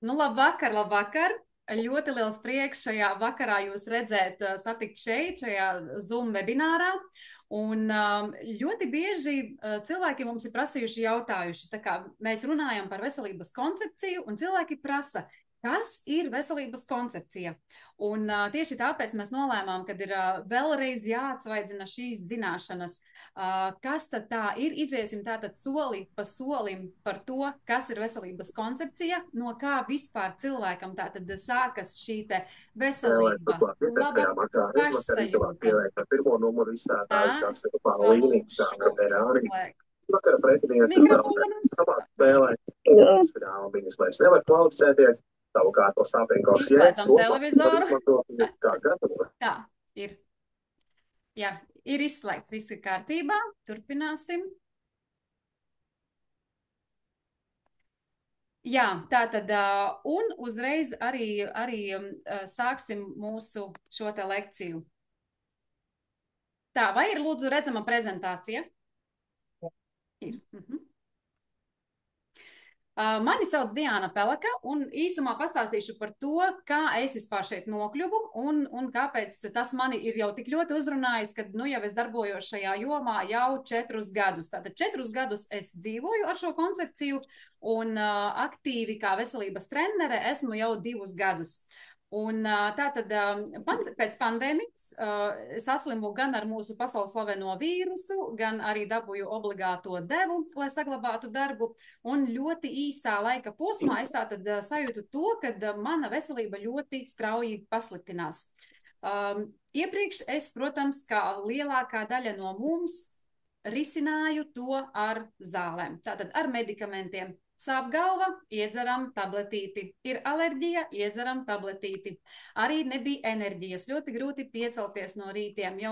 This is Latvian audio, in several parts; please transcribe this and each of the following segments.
Nu, labvakar, labvakar! Ļoti liels prieks šajā vakarā jūs redzēt, satikt šeit, šajā Zoom webinārā. Un ļoti bieži cilvēki mums ir prasījuši jautājuši, tā kā mēs runājam par veselības koncepciju, un cilvēki prasa, kas ir veselības koncepcija? Un tieši tāpēc mēs nolēmām, ka ir vēlreiz jāatsvaidzina šīs zināšanas. Kas tad tā ir? Iziesim tātad soli pa solim par to, kas ir veselības koncepcija, no kā vispār cilvēkam tātad sākas šī te Spēlēt veselība, turklāt laba ietekmējā makāra izvakar izdevās pašsajūta. pieliekt ar pirmo numuru izsētāju, kas Es ir līnijas palūkšu sāka Ferrari. izslēgt Vakara pretinieks ir zaudējis. mikrofonus. Labāk spēlē. Fināla viņas vairs nevar kvalificēties. Savukārt to Sāpenkovs jēgas Izslēdzam robu var televizoru. izmantot viņu kā gatavo. Tā ir. Jā, ir izslēgts, viss ir kārtībā. Turpināsim. Jā, tā tad, un uzreiz arī sāksim mūsu šo te lekciju. Tā, vai ir lūdzu redzama prezentācija? Ir. Mani sauc Diana Pelaka, un īsumā pastāstīšu par to, kā es vispār šeit nokļuvu un kāpēc tas mani ir jau tik ļoti uzrunājis, ka nu jau es darbojos šajā jomā jau 4 gadus. Tātad 4 gadus es dzīvoju ar šo koncepciju un aktīvi kā veselības trenere esmu jau 2 gadus. Un tātad pēc pandēmijas saslimu gan ar mūsu pasaules slaveno vīrusu, gan arī dabūju obligāto devu, lai saglabātu darbu. Un ļoti īsā laika posmā es tātad sajūtu to, ka mana veselība ļoti strauji pasliktinās. Iepriekš es, protams, kā lielākā daļa no mums, risināju to ar zālēm, tātad ar medikamentiem. Sāp galva, iedzeram tabletīti. Ir alerģija, iedzeram tabletīti. Arī nebija enerģijas, ļoti grūti piecelties no rītiem. Jau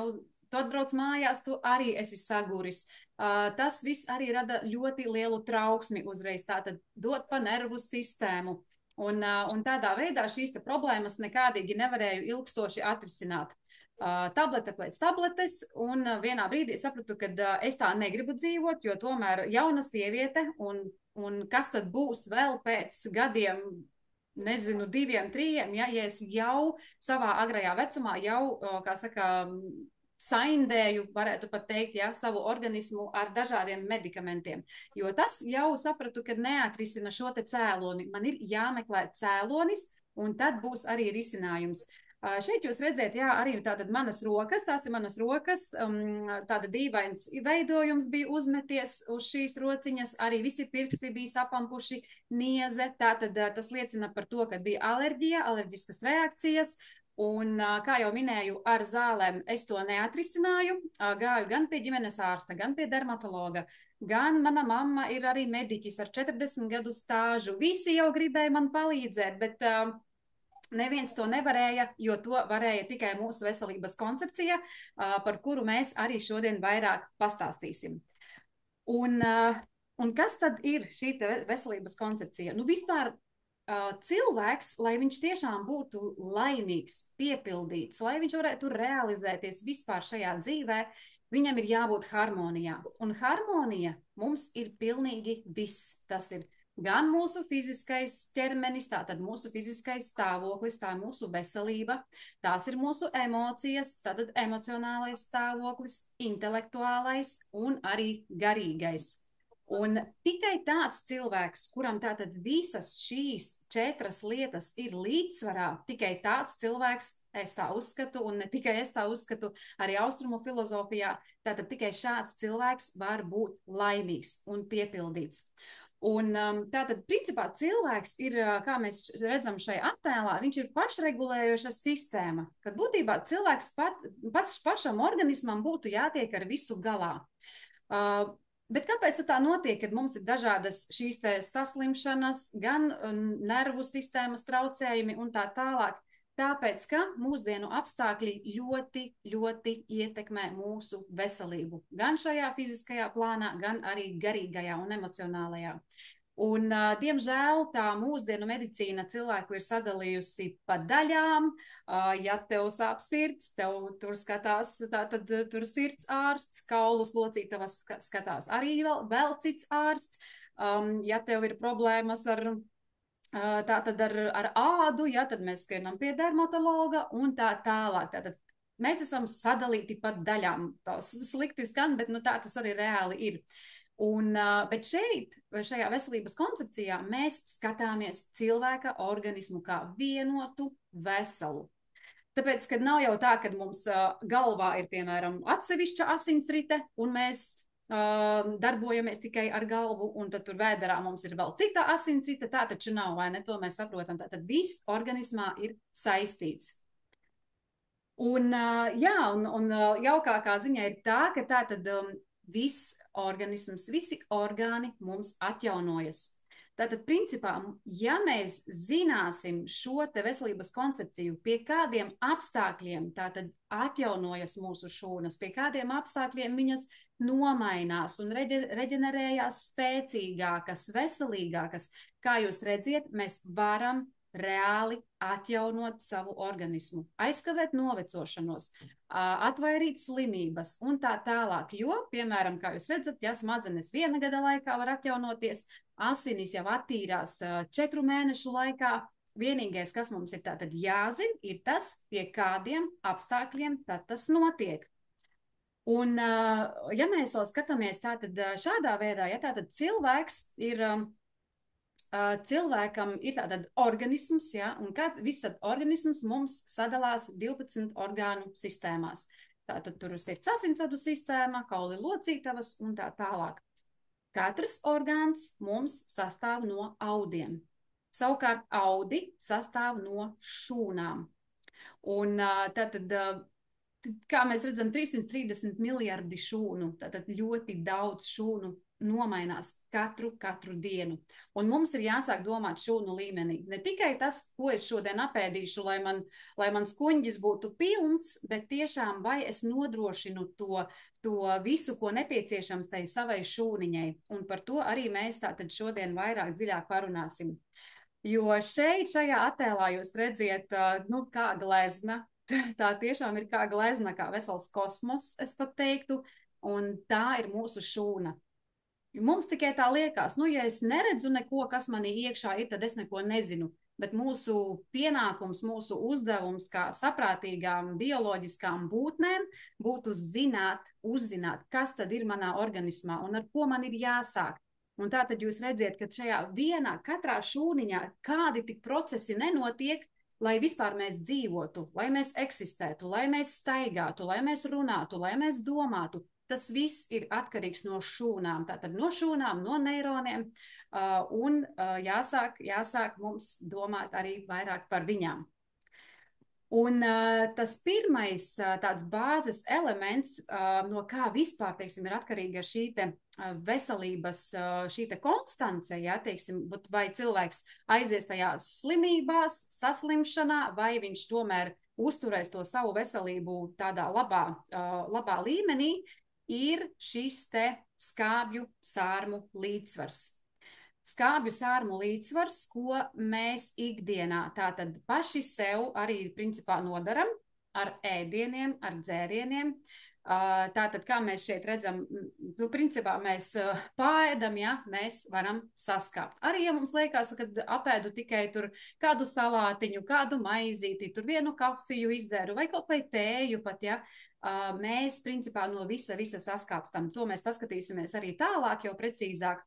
tu atbrauc mājās, tu arī esi saguris. Tas viss arī rada ļoti lielu trauksmi uzreiz, tātad dot pa nervu sistēmu. Un tādā veidā šīs problēmas nekādīgi nevarēju ilgstoši atrisināt. Tablete pēc tabletes, un vienā brīdī sapratu, ka es tā negribu dzīvot, jo tomēr jauna sieviete, un kas tad būs vēl pēc gadiem, nezinu, 2, 3, ja es jau savā agrajā vecumā jau, kā saka, saindēju, varētu pat teikt, ja, savu organismu ar dažādiem medikamentiem. Jo tas jau sapratu, ka neatrisina šo te cēloni. Man ir jāmeklē cēlonis, un tad būs arī risinājums. Šeit jūs redzēt, jā, arī tātad manas rokas, tās ir manas rokas, tāda dīvains veidojums bija uzmeties uz šīs rociņas, arī visi pirksti bija sapampuši, nieze, tātad tas liecina par to, ka bija alerģija, alerģiskas reakcijas, un, kā jau minēju, ar zālēm es to neatrisināju, gāju gan pie ģimenes ārsta, gan pie dermatologa, gan mana mamma ir arī mediķis ar 40 gadu stāžu. Visi jau gribēja man palīdzēt, bet neviens to nevarēja, jo to varēja tikai mūsu veselības koncepcija, par kuru mēs arī šodien vairāk pastāstīsim. Un kas tad ir šī veselības koncepcija? Nu, vispār cilvēks, lai viņš tiešām būtu laimīgs, piepildīts, lai viņš varētu realizēties vispār šajā dzīvē, viņam ir jābūt harmonijā. Un harmonija mums ir pilnīgi viss. Tas ir gan mūsu fiziskais ķermenis, tātad mūsu fiziskais stāvoklis, tā ir mūsu veselība, tās ir mūsu emocijas, tātad emocionālais stāvoklis, intelektuālais un arī garīgais. Un tikai tāds cilvēks, kuram tātad visas šīs 4 lietas ir līdzsvarā, tikai tāds cilvēks, es tā uzskatu, un ne tikai es tā uzskatu, arī austrumu filozofijā, tātad tikai šāds cilvēks var būt laimīgs un piepildīts. Un tātad, principā, cilvēks ir, kā mēs redzam šai attēlā, viņš ir pašregulējoša sistēma, kad būtībā cilvēks pats pašam organismam būtu jātiek ar visu galā. Bet kāpēc tā notiek, kad mums ir dažādas šīs saslimšanas, gan nervu sistēmas traucējumi un tā tālāk? Tāpēc, ka mūsdienu apstākļi ļoti, ļoti ietekmē mūsu veselību. Gan šajā fiziskajā plānā, gan arī garīgajā un emocionālajā. Un, diemžēl, tā mūsdienu medicīna cilvēku ir sadalījusi pa daļām. Ja tev sāp sirds, tev tur skatās, tātad tur sirds ārsts, kaulus locītavas skatās arī vēl cits ārsts. Ja tev ir problēmas ar Tātad ar ādu, ja, tad mēs skrienam pie dermatologa un tā tālāk. Tātad mēs esam sadalīti pa daļām. Tas slikti skan, bet nu, tā tas arī reāli ir. Bet šeit, šajā veselības koncepcijā, mēs skatāmies cilvēka organismu kā vienotu veselu. Tāpēc, kad nav jau tā, ka mums galvā ir, piemēram, atsevišķa asinsrite, un mēs darbojamies tikai ar galvu, un tad tur vēderā mums ir vēl cita asinsrite, tā taču nav, vai ne? To mēs saprotam. Tātad viss organismā ir saistīts. Un jaukākā ziņa ir tā, ka tātad viss organisms, visi orgāni mums atjaunojas. Tātad, principā, ja mēs zināsim šo te veselības koncepciju, pie kādiem apstākļiem tātad atjaunojas mūsu šūnas, pie kādiem apstākļiem viņas nomainās un reģenerējās spēcīgākas, veselīgākas, kā jūs redziet, mēs varam reāli atjaunot savu organismu, aizkavēt novecošanos, atvairīt slimības un tā tālāk. Jo, piemēram, kā jūs redzat, ja smadzenes 1 gada laikā var atjaunoties, asinis jau attīrās 4 mēnešu laikā. Vienīgais, kas mums ir tātad jāzina, ir tas, pie kādiem apstākļiem tas notiek. Un, ja mēs vēl skatāmies tātad šādā veidā, ja tātad cilvēkam ir tātad organisms, ja, un kad viss tad organisms mums sadalās 12 orgānu sistēmās. Tātad tur ir sirds-asinsvadu sistēma, kauli locītavas un tā tālāk. Katrs orgāns mums sastāv no audiem. Savukārt audi sastāv no šūnām. Un tātad, kā mēs redzam, 330 miljardi šūnu, tātad ļoti daudz šūnu nomainās katru dienu. Un mums ir jāsāk domāt šūnu līmenī. Ne tikai tas, ko es šodien apēdīšu, lai man skuņģis būtu pilns, bet tiešām vai es nodrošinu to visu, ko nepieciešams tai savai šūniņai. Un par to arī mēs tātad šodien vairāk dziļāk parunāsim. Jo šajā attēlā jūs redziet, kā glezna. Tā tiešām ir kā glezna, kā vesels kosmos, es pat teiktu, un tā ir mūsu šūna. Mums tikai tā liekas, ja es neredzu neko, kas manī iekšā ir, tad es neko nezinu. Bet mūsu pienākums, mūsu uzdevums kā saprātīgām bioloģiskām būtnēm būtu uzzināt, kas tad ir manā organismā un ar ko man ir jāsāk. Un tā tad jūs redziet, ka šajā katrā šūniņā kādi tik procesi nenotiek, lai vispār mēs dzīvotu, lai mēs eksistētu, lai mēs staigātu, lai mēs runātu, lai mēs domātu. Tas viss ir atkarīgs no šūnām, tātad no šūnām, no neironiem, un jāsāk mums domāt arī vairāk par viņām. Un tas pirmais tāds bāzes elements, no kā vispār, teiksim, ir atkarīga šī te veselības, šī te konstance, ja, teiksim, vai cilvēks aizies tajās slimībās, saslimšanā, vai viņš tomēr uzturēs to savu veselību tādā labā līmenī, ir šis te skābju sārmu līdzsvars. Skābju sārmu līdzsvars, ko mēs ikdienā tātad paši sev arī principā nodaram ar ēdieniem, ar dzērieniem. Tātad, kā mēs šeit redzam, principā mēs pāēdam, ja, mēs varam saskāpt. Arī, ja mums liekas, ka apēdu tikai tur kādu salātiņu, kādu maizīti, tur vienu kafiju izdzeru vai kaut vai tēju pat, ja, mēs principā no visa saskāpstam. To mēs paskatīsimies arī tālāk, jau precīzāk.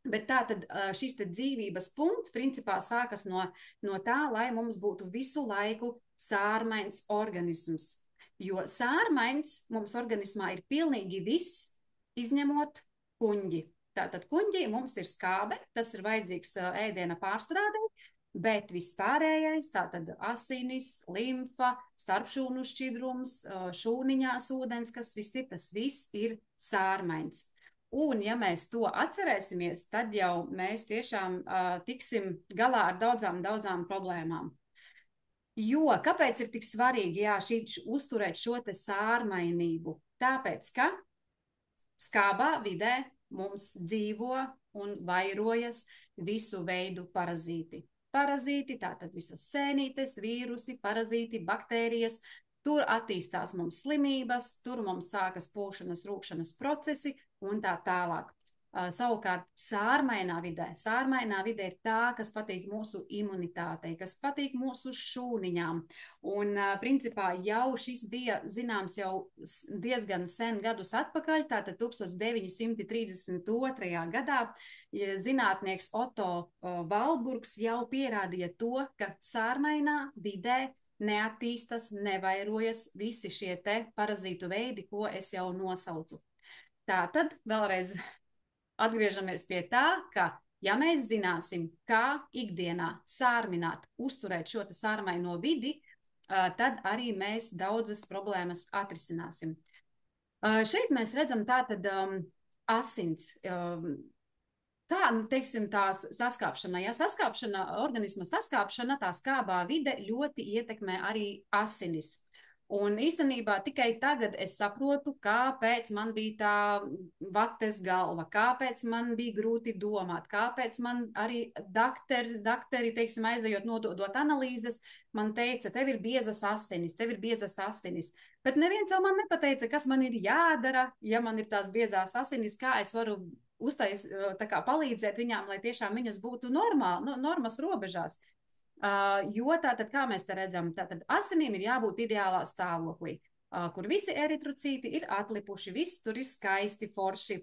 Bet tātad šis te dzīvības punkts principā sākas no tā, lai mums būtu visu laiku sārmains organisms. Jo sārmains mums organismā ir pilnīgi viss, izņemot kuņģi. Tātad kuņģī mums ir skābe, tas ir vajadzīgs ēdiena pārstrādē, bet vispārējais, tātad asinis, limfa, starpšūnu šķidrums, šūniņās ūdens, kas viss ir, tas viss ir sārmains. Un ja mēs to atcerēsimies, tad jau mēs tiešām tiksim galā ar daudzām problēmām. Jo, kāpēc ir tik svarīgi uzturēt šo te sārmainību? Tāpēc, ka skābā vidē mums dzīvo un vairojas visu veidu parazīti. Parazīti, tātad visas sēnītes, vīrusi, parazīti, baktērijas, tur attīstās mums slimības, tur mums sākas pūšanas, rūkšanas procesi un tā tālāk. Savukārt sārmainā vidē ir tā, kas patīk mūsu imunitātei, kas patīk mūsu šūniņām. Un principā jau šis bija zināms jau diezgan sen gadus atpakaļ, tātad 1932. gadā zinātnieks Otto Valburgs jau pierādīja to, ka sārmainā vidē neattīstas, nevairojas visi šie te parazītu veidi, ko es jau nosaucu. Tātad vēlreiz atgriežamies pie tā, ka ja mēs zināsim, kā ikdienā sārmināt, uzturēt šo sārmaino vidi, tad arī mēs daudzas problēmas atrisināsim. Šeit mēs redzam tātad asins, kā, teiksim, tās saskāpšana. Ja organisma saskāpšana, tā skābā vide ļoti ietekmē arī asinis. Un īstenībā tikai tagad es saprotu, kāpēc man bija tā vates galva, kāpēc man bija grūti domāt, kāpēc man arī dakteri, teiksim, aizejot nododot analīzes, man teica, tev ir biezas asinis. Bet neviens jau man nepateica, kas man ir jādara, ja man ir tās biezās asinis, kā es varu palīdzēt viņām, lai tiešām viņas būtu normas robežās. Jo tātad, kā mēs te redzam, tātad asinīm ir jābūt ideālā stāvoklī, kur visi eritrocīti ir atlipuši, viss tur ir skaisti, forši,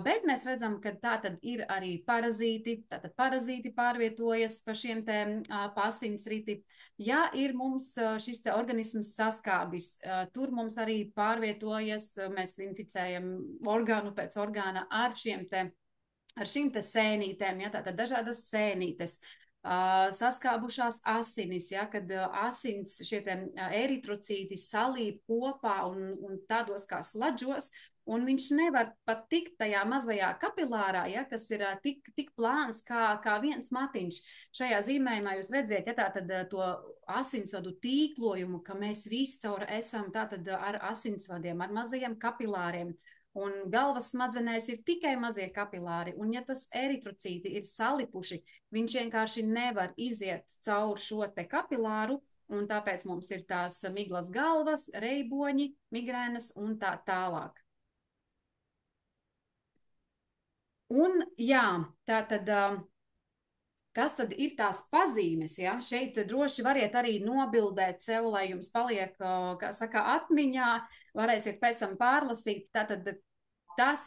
bet mēs redzam, ka tātad ir arī parazīti, tātad parazīti pārvietojas pa šiem te asinsriti. Ja ir mums šis te organisms saskābis, tur mums arī pārvietojas, mēs inficējam orgānu pēc orgāna ar šīm te sēnītēm, ja, tātad dažādas sēnītes. Saskābušās asinis, ja, kad asins šie eritrocīti salīp kopā un tādos kā sladžos, un viņš nevar pat tikt tajā mazajā kapilārā, ja, kas ir tik plāns kā viens matiņš. Šajā zīmējumā jūs redziet, ja, tātad to asinsvadu tīklojumu, ka mēs viscaur esam tātad ar asinsvadiem, ar mazajiem kapilāriem. Un galvas smadzenēs ir tikai mazie kapilāri, un ja tas eritrocīti ir salipuši, viņš vienkārši nevar iziet caur šo te kapilāru, un tāpēc mums ir tās miglas galvas, reiboņi, migrēnas un tā tālāk. Un jā, tātad, kas tad ir tās pazīmes, ja? Šeit droši variet arī nobildēt sev, lai jums paliek, kā saka, atmiņā, varēsiet pēc tam pārlasīt, tātad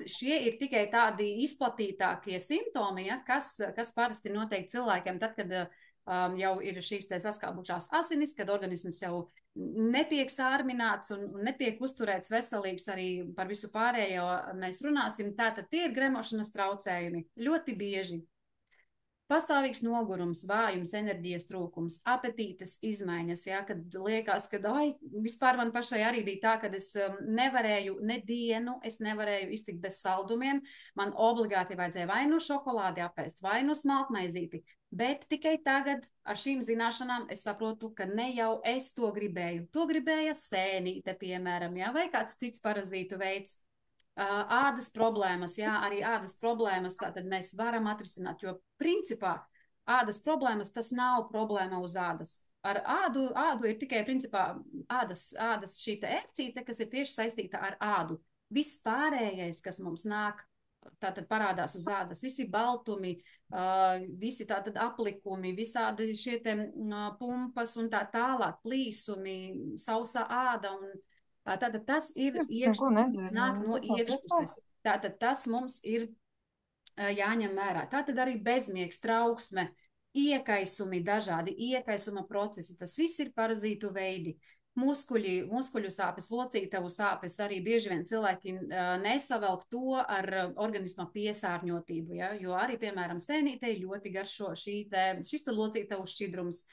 šie ir tikai tādi izplatītākie simptomi, ja, kas parasti notiek cilvēkiem tad, kad jau ir šīs te saskābušās asinis, kad organisms jau netiek sārmināts un netiek uzturēts veselīgs, arī par visu pārējo mēs runāsim, tātad tie ir gremošanas traucējumi ļoti bieži. Pastāvīgs nogurums, vājums, enerģijas trūkums, apetītes izmaiņas, ja, kad liekas, ka vispār man pašai arī bija tā, kad es nevarēju nedienu, es nevarēju iztikt bez saldumiem, man obligāti vajadzēja vai nu šokolādi apēst, vai nu smalkmaizīti, bet tikai tagad ar šīm zināšanām es saprotu, ka ne jau es to gribēju. To gribēja sēnīte, piemēram, ja, vai kāds cits parazītu veids. Ādas problēmas, jā, arī ādas problēmas tad mēs varam atrisināt, jo principā ādas problēmas tas nav problēma uz ādas. Ar ādu ir tikai principā ādas šī te ērcīte, kas ir tieši saistīta ar ādu. Viss pārējais, kas mums nāk, tātad parādās uz ādas, visi baltumi, visi tātad aplikumi, visādi šie te pumpas un tā tālāk, plīsumi, sausā āda un tātad tas ir iekšpuses, nāk no iekšpuses. Tātad tas mums ir jāņem vērā. Tātad arī bezmiegs, trauksme, iekaisumi dažādi, iekaisuma procesi, tas viss ir parazītu veidi. Muskuļu sāpes, locītavu sāpes arī bieži vien cilvēki nesavelk to ar organisma piesārņotību, ja? Jo arī, piemēram, sēnītei ļoti garšo šis locītavu šķidrums.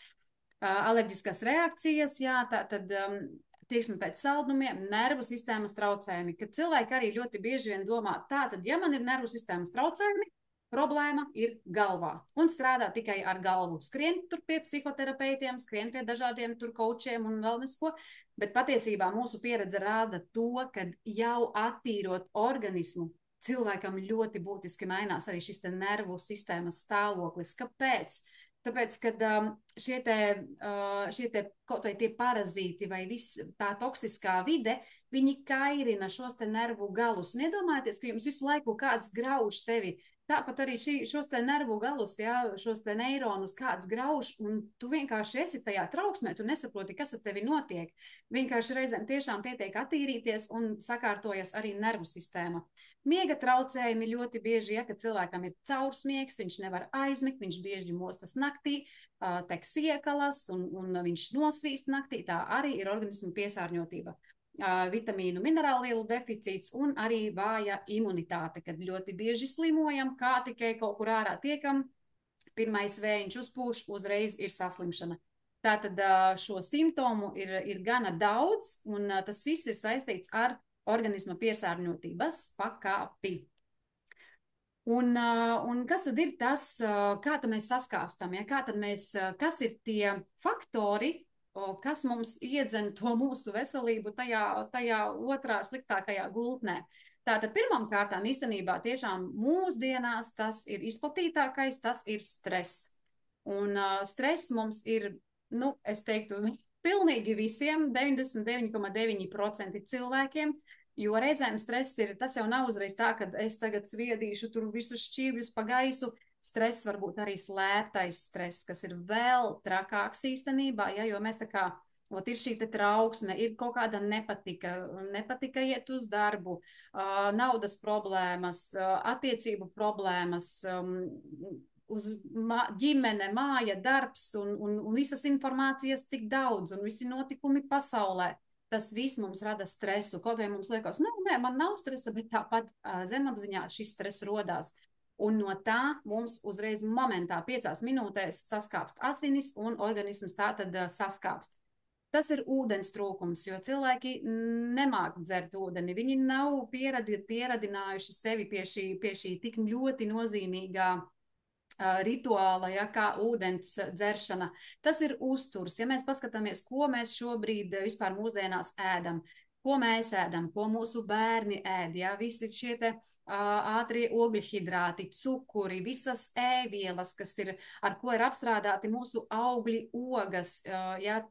Alerģiskas reakcijas, jā, tātad tieksme pēc saldumiem, nervu sistēmas traucējumi, kad cilvēki arī ļoti bieži vien domā, tātad, ja man ir nervu sistēmas traucējumi, problēma ir galvā un strādā tikai ar galvu. Skrien tur pie psihoterapeitiem, skrien pie dažādiem tur kočiem un vēl nesko, bet patiesībā mūsu pieredze rāda to, ka jau attīrot organismu, cilvēkam ļoti būtiski mainās arī šis te nervu sistēmas stāvoklis. Kāpēc? Tāpēc, kad šie te kaut vai tie parazīti vai viss tā toksiskā vide, viņi kairina šos te nervu galus. Un iedomājieties, ka jums visu laiku kāds grauž tevi. Tāpat arī šos te nervu galus, jā, šos te neironus kāds grauž, un tu vienkārši esi tajā trauksmē, tu nesaproti, kas ar tevi notiek. Vienkārši reizēm tiešām pietiek attīrīties un sakārtojas arī nervu sistēma. Miega traucējumi ļoti bieži, ja, kad cilvēkam ir caursmiegs, viņš nevar aizmigt, viņš bieži mostas naktī, tek siekalas un viņš nosvīst naktī, tā arī ir organisma piesārņotība. Vitamīnu minerālvielu deficīts un arī vāja imunitāte, kad ļoti bieži slimojam, kā tikai kaut kur ārā tiekam, pirmais vējiņš uzpūš, uzreiz ir saslimšana. Tātad šo simptomu ir gana daudz, un tas viss ir saistīts ar organisma piesārņotības pakāpi. Un kas tad ir tas, kā tad mēs saskāpstam, ja? Kas ir tie faktori, kas mums iedzen to mūsu veselību tajā otrā sliktākajā gultnē. Tātad pirmām kārtām īstenībā tiešām mūsdienās tas ir izplatītākais, tas ir stress. Un stress mums ir, es teiktu, pilnīgi visiem, 99,9% cilvēkiem, jo reizēm stress ir, tas jau nav uzreiz tā, ka es tagad sviedīšu tur visus šķīvjus pa gaisu. Stress var būt arī slēptais stress, kas ir vēl trakāks īstenībā, ja, jo mēs ir šī te trauksme, ir kaut kāda nepatika iet uz darbu, naudas problēmas, attiecību problēmas, uz ģimene, māja, darbs un visas informācijas tik daudz un visi notikumi pasaulē. Tas viss mums rada stresu, kaut vai mums liekas, nē, man nav stresa, bet tāpat zemapziņā šis stress rodās. Un no tā mums uzreiz momentā 5 minūtēs saskāpst asinis un organisms tātad saskāpst. Tas ir ūdens trūkums, jo cilvēki nemāk dzert ūdeni. Viņi nav pieradinājuši sevi pie šī tik ļoti nozīmīgā rituāla, ja, kā ūdens dzeršana. Tas ir uzturs. Ja mēs paskatāmies, ko mēs šobrīd vispār mūsdienās ēdam, ko mēs ēdam, ko mūsu bērni ēd, ja, visi šie te ātrie ogļhidrāti, cukuri, visas ēvielas, ar ko ir apstrādāti mūsu augļi, ogas, ja,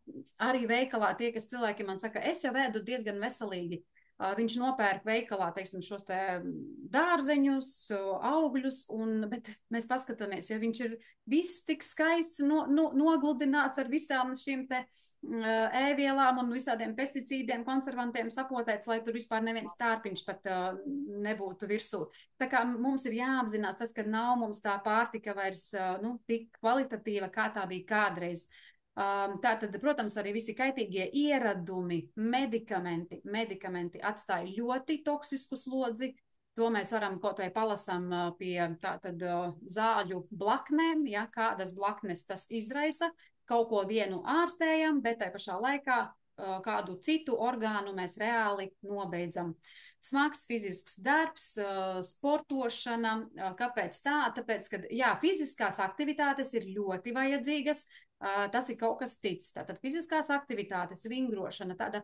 arī veikalā tie, kas cilvēki man saka, es jau ēdu diezgan veselīgi. Viņš nopērk veikalā, teiksim, šos te dārzeņus, augļus, bet mēs paskatāmies, ja viņš ir viss tik skaists, nogludināts ar visām šīm te ēvielām un visādiem pesticīdiem, konservantiem sapotēts, lai tur vispār neviens tārpiņš pat nebūtu virsū. Tā kā mums ir jāapzinās tas, ka nav mums tā pārtika vairs tik kvalitatīva, kā tā bija kādreiz. Tātad, protams, arī visi kaitīgie ieradumi, medikamenti atstāja ļoti toksisku slodzi. To mēs varam kaut vai palasām pie tātad zāļu blaknēm, ja, kādas blaknes tas izraisa. Kaut ko vienu ārstējam, bet tai pašā laikā kādu citu orgānu mēs reāli nobeidzam. Smags fizisks darbs, sportošana. Kāpēc tā? Tāpēc, ka jā, fiziskās aktivitātes ir ļoti vajadzīgas. Tas ir kaut kas cits. Tātad fiziskās aktivitātes, vingrošana, tāda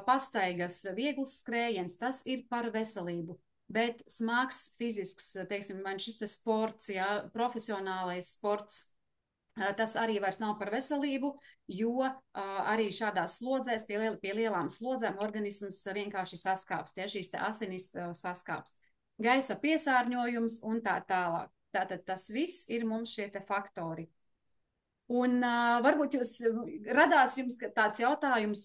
pastaigas, viegls skrējiens, tas ir par veselību. Bet smags fizisks, teiksim, man šis te sports, jā, profesionālais sports, tas arī vairs nav par veselību, jo arī šādās slodzēs, pie lielām slodzēm organisms vienkārši saskāpst, ja šīs te asinis saskāpst. Gaisa piesārņojums un tā tālāk. Tātad tas viss ir mums šie te faktori. Un varbūt radās jums tāds jautājums,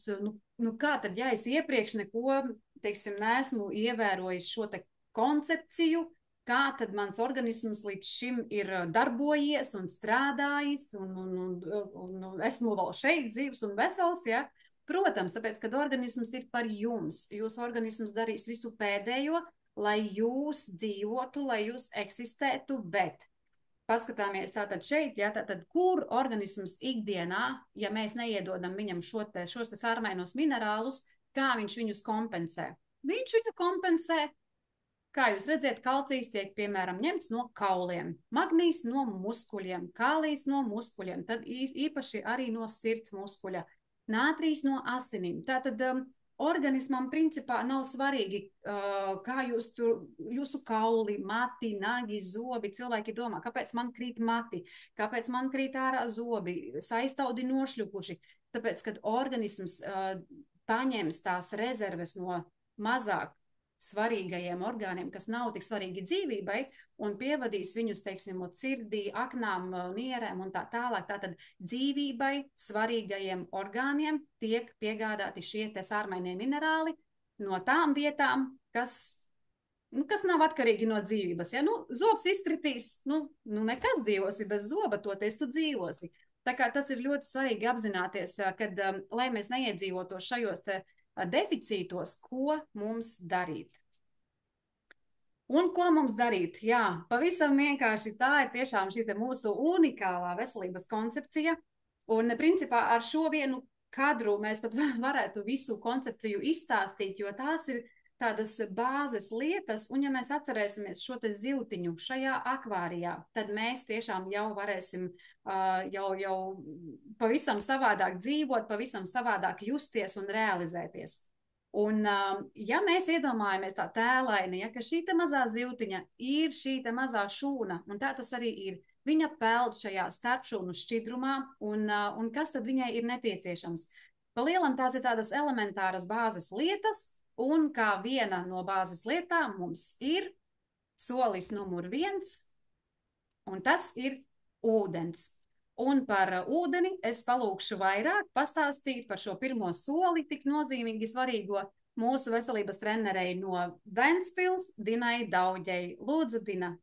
kā tad, ja es iepriekš neko, teiksim, neesmu ievērojis šo te koncepciju, kā tad mans organisms līdz šim ir darbojies un strādājis, un esmu vēl šeit dzīvs un vesels, ja? Protams, tāpēc, kad organisms ir par jums, jūsu organisms darīs visu pēdējo, lai jūs dzīvotu, lai jūs eksistētu, bet paskatāmies tātad šeit, ja, tātad, kur organisms ikdienā, ja mēs neiedodam viņam šos te sārmainos minerālus, kā viņš viņus kompensē. Viņš viņu kompensē, kā jūs redzat, kalcijs tiek, piemēram, ņemts no kauliem, magnijs no muskuļiem, kālijs no muskuļiem, tad īpaši arī no sirds muskuļa, nātrijs no asinīm. Tātad organismam principā nav svarīgi, kā jūsu kauli, mati, nagi, zobi. Cilvēki domā, kāpēc man krīt mati, kāpēc man krīt ārā zobi, saistaudi nošļukuši. Tāpēc, kad organisms paņems tās rezerves no mazāk svarīgajiem orgāniem, kas nav tik svarīgi dzīvībai, un pievadīs viņus, teiksim, uz sirdī, aknām, nierēm un tā tālāk. Tātad dzīvībai svarīgajiem orgāniem tiek piegādāti šie te sārmainie minerāli no tām vietām, kas nav atkarīgi no dzīvības. Ja zobs izkritīs, nekas dzīvosi bez zoba, toties tu dzīvosi. Tā kā tas ir ļoti svarīgi apzināties, kad, lai mēs neiedzīvotos šajos deficītos, ko mums darīt. Un ko mums darīt? Jā, pavisam vienkārši tā ir tiešām šī mūsu unikālā veselības koncepcija. Un principā ar šo vienu kadru mēs pat varētu visu koncepciju izstāstīt, jo tās ir tādas bāzes lietas, un ja mēs atcerēsimies šo te zivtiņu šajā akvārijā, tad mēs tiešām jau varēsim jau pavisam savādāk dzīvot, pavisam savādāk justies un realizēties. Un ja mēs iedomājamies tā tēlaini, ka šī te mazā zivtiņa ir šī te mazā šūna, un tā tas arī ir, viņa peld šajā starpšūnu šķidrumā, un kas tad viņai ir nepieciešams? Pa lielam tās ir tādas elementāras bāzes lietas, un kā viena no bāzes lietām mums ir solis numur 1, un tas ir ūdens. Un par ūdeni es palūkšu vairāk pastāstīt par šo pirmo soli, tik nozīmīgi svarīgo mūsu veselības trenerei no Ventspils, Dinai Dauģei. Lūdzu, Dina.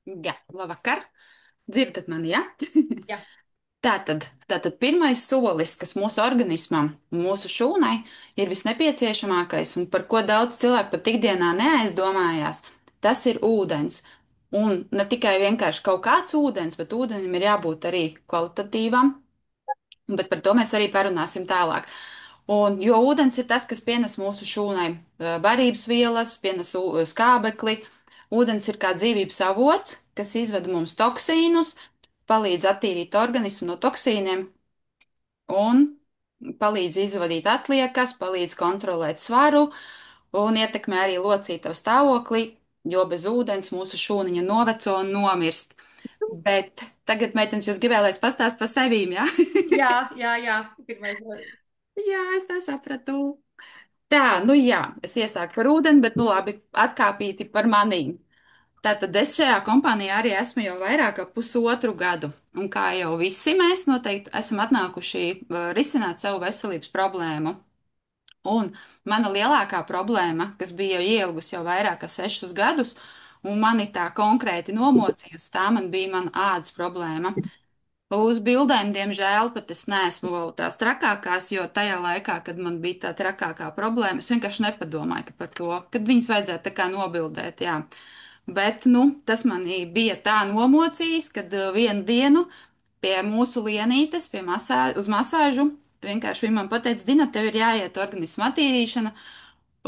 Jā, labvakar. Dzirdat mani, ja? Jā. Tātad pirmais solis, kas mūsu organismam, mūsu šūnai ir visnepieciešamākais un par ko daudz cilvēku pat ikdienā neaizdomājās, tas ir ūdens. Un ne tikai vienkārši kaut kāds ūdens, bet ūdenim ir jābūt arī kvalitatīvam, bet par to mēs arī parunāsim tālāk. Jo ūdens ir tas, kas pienes mūsu šūnai barības vielas, pienes skābekli. Ūdens ir kā dzīvības avots, kas izved mums toksīnus, palīdz attīrīt organismu no toksīniem un palīdz izvadīt atliekas, palīdz kontrolēt svaru un ietekmē arī locītavu stāvokli, jo bez ūdens mūsu šūniņa noveco un nomirst. Bet tagad, meitenes, jūs gribējāt, lai es pastāstu par sevīm, jā? Jā. Pirmais. Jā, es tā sapratu. Tā, jā, es iesāku par ūdeni, bet, labi, atkāpīti par manīm. Tātad es šajā kompānijā arī esmu jau vairāk kā pusotru gadu. Un kā jau visi mēs noteikti esam atnākuši risināt savu veselības problēmu. Un mana lielākā problēma, kas bija ielgusi jau vairāk kā 6 gadus, un mani tā konkrēti nomocījusi, tā bija mana ādas problēma. Uz bildēm, diemžēl, pat es neesmu vēl tās trakākās, jo tajā laikā, kad man bija tā trakākā problēma, es vienkārši nepadomāju par to, kad viņas vajadzētu tā kā nobildēt, jā. Bet, tas manī bija tā nomocījis, kad vienu dienu pie mūsu lienītes, uz masāžu, vienkārši viņa man pateica, Dina, tev ir jāiet organisma attīrīšana,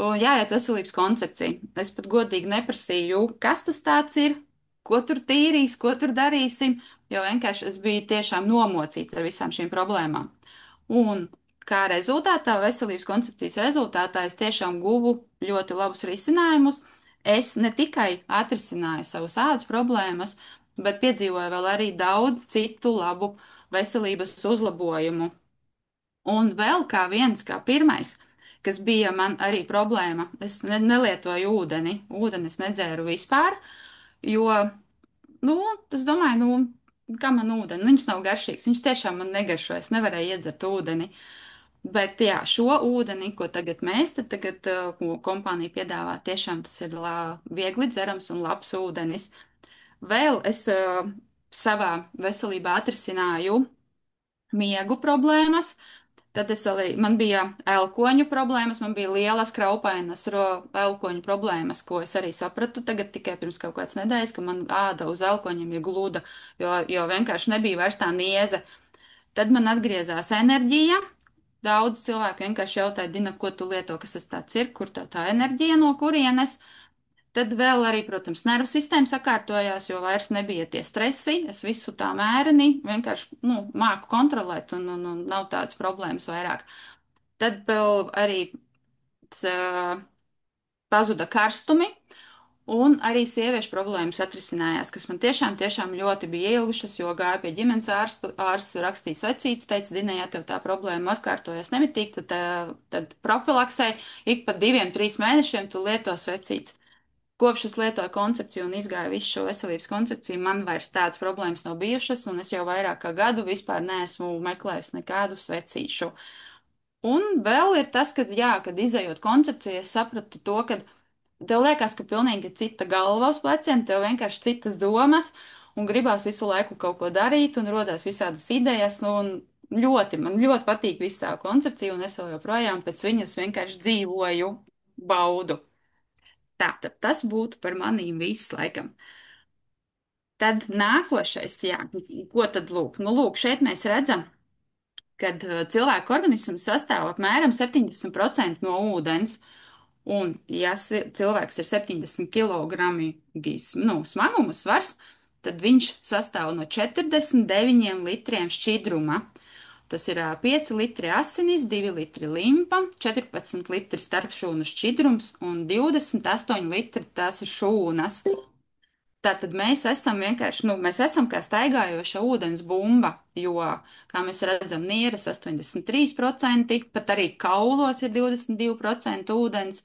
un jāiet veselības koncepcija. Es pat godīgi neprasīju, kas tas tāds ir, ko tur tīrīs, ko tur darīsim, jo vienkārši es biju tiešām nomocīta ar visām šīm problēmām. Un kā rezultātā, veselības koncepcijas rezultātā, es tiešām guvu ļoti labus risinājumus. Es ne tikai atrisināju savus ādas problēmas, bet piedzīvoju vēl arī daudz citu labu veselības uzlabojumu. Un vēl kā pirmais, kas bija man arī problēma, es nelietoju ūdeni. Ūdeni es nedzēru vispār, jo, es domāju, kā man ūdeni, viņš nav garšīgs, viņš tiešām man negaršo, es nevarēju iedzert ūdeni. Bet jā, šo ūdeni, ko tagad mēs, ko kompānija piedāvā, tiešām tas ir viegli dzerams un labs ūdenis. Vēl es savā veselībā atrisināju miegu problēmas. Tad man bija elkoņu problēmas, man bija lielas kraupainas elkoņu problēmas, ko es arī sapratu tagad tikai pirms kaut kādas nedēļas, ka man āda uz elkoņiem ir gluda, jo vienkārši nebija vairs tā nieze. Tad man atgriezās enerģija. Daudz cilvēku vienkārši jautāja, Dina, ko tu lieto, kas tas tāds ir, kur tā enerģija no kurienes. Tad vēl arī, protams, nervu sistēma sakārtojās, jo vairs nebija tie stresi. Es visu tā mēreni vienkārši māku kontrolēt un nav tādas problēmas vairāk. Tad vēl arī pazuda karstumi Un arī sieviešu problēmas atrisinājās, kas man tiešām ļoti bija ilgušas, jo gāju pie ģimenes ārstu, ārsts rakstīja svecītes, teica, Dina, ja tev tā problēma atkārtojas nemitīgi, tad profilaksē ik pa 2, 3 mēnešiem tu lieto svecītes. Kopš es lietoju koncepciju un izgāju visu šo veselības koncepciju, man vairs tādas problēmas nav bijušas, un es jau vairāk kā gadu vispār neesmu meklējusi nekādu svecīšu. Un vēl ir tas, ka, jā, kad izējot koncepciju, es sapratu to, ka tev liekas, ka pilnīgi cita galva uz pleciem, tev vienkārši citas domas, un gribās visu laiku kaut ko darīt, un rodās visādas idejas, un man ļoti patīk viss tā koncepcija, un es vēl joprojām pēc viņas vienkārši dzīvoju, baudu. Tātad tas būtu par manīm viss, laikam. Tad nākošais, jā, ko tad lūk? Nu, lūk, šeit mēs redzam, kad cilvēka organisms sastāv apmēram 70% no ūdens. Un, ja cilvēks ir 70 kg nu, smaguma svars, tad viņš sastāv no 49 litriem šķidruma. Tas ir 5 litri asinis, 2 litri limpa, 14 litri starpšūnu šķidrums un 28 litri tas ir šūnas. Tātad mēs esam vienkārši, nu, mēs esam kā staigājoša ūdens bumba, jo, kā mēs redzam, nieres 83%, pat arī kaulos ir 22% ūdens,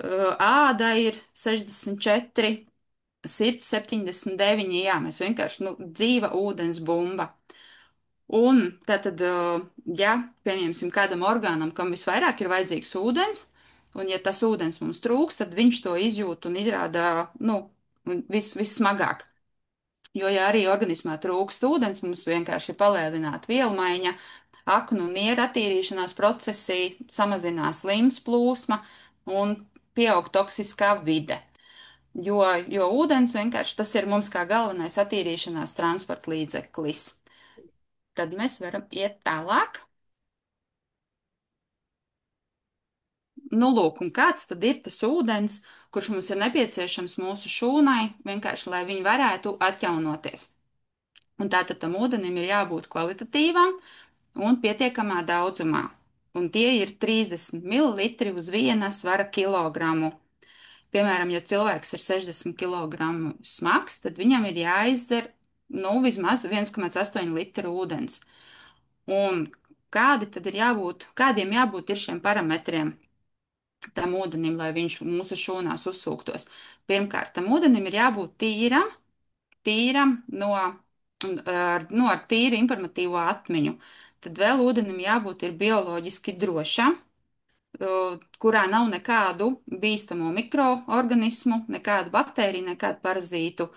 āda ir 64%, sirds 79%, jā, mēs vienkārši, nu, dzīva ūdens bumba. Un tātad, ja, pieņemsim kādam orgānam, kam visvairāk ir vajadzīgs ūdens, un ja tas ūdens mums trūks, tad viņš to izjūt un izrāda, nu, vissmagāk. Jo, ja arī organismā trūkst ūdens, mums vienkārši ir palielināta vielu maiņa, aknu un nieru attīrīšanās procesi, samazinās limfas plūsma un pieaug toksiskā vide. Jo ūdens vienkārši tas ir mums kā galvenais attīrīšanās transporta līdzeklis. Tad mēs varam iet tālāk. Nu, lūk, un kāds tad ir tas ūdens, kurš mums ir nepieciešams mūsu šūnai, vienkārši lai viņi varētu atjaunoties? Un tātad tam ūdenim ir jābūt kvalitatīvam un pietiekamā daudzumā. Un tie ir 30 ml uz 1 svara kilogramu. Piemēram, ja cilvēks ir 60 kg smags, tad viņam ir jāizdzer nu, vismaz 1,8 litru ūdens. Un kādiem jābūt ir šiem parametriem tam ūdenim, lai viņš mūsu šūnās uzsūktos? Pirmkārt, tam ūdenim ir jābūt tīram ar tīru informatīvo atmiņu. Tad vēl ūdenim jābūt ir bioloģiski drošam, kurā nav nekādu bīstamo mikroorganismu, nekādu baktēriju, nekādu parazītu.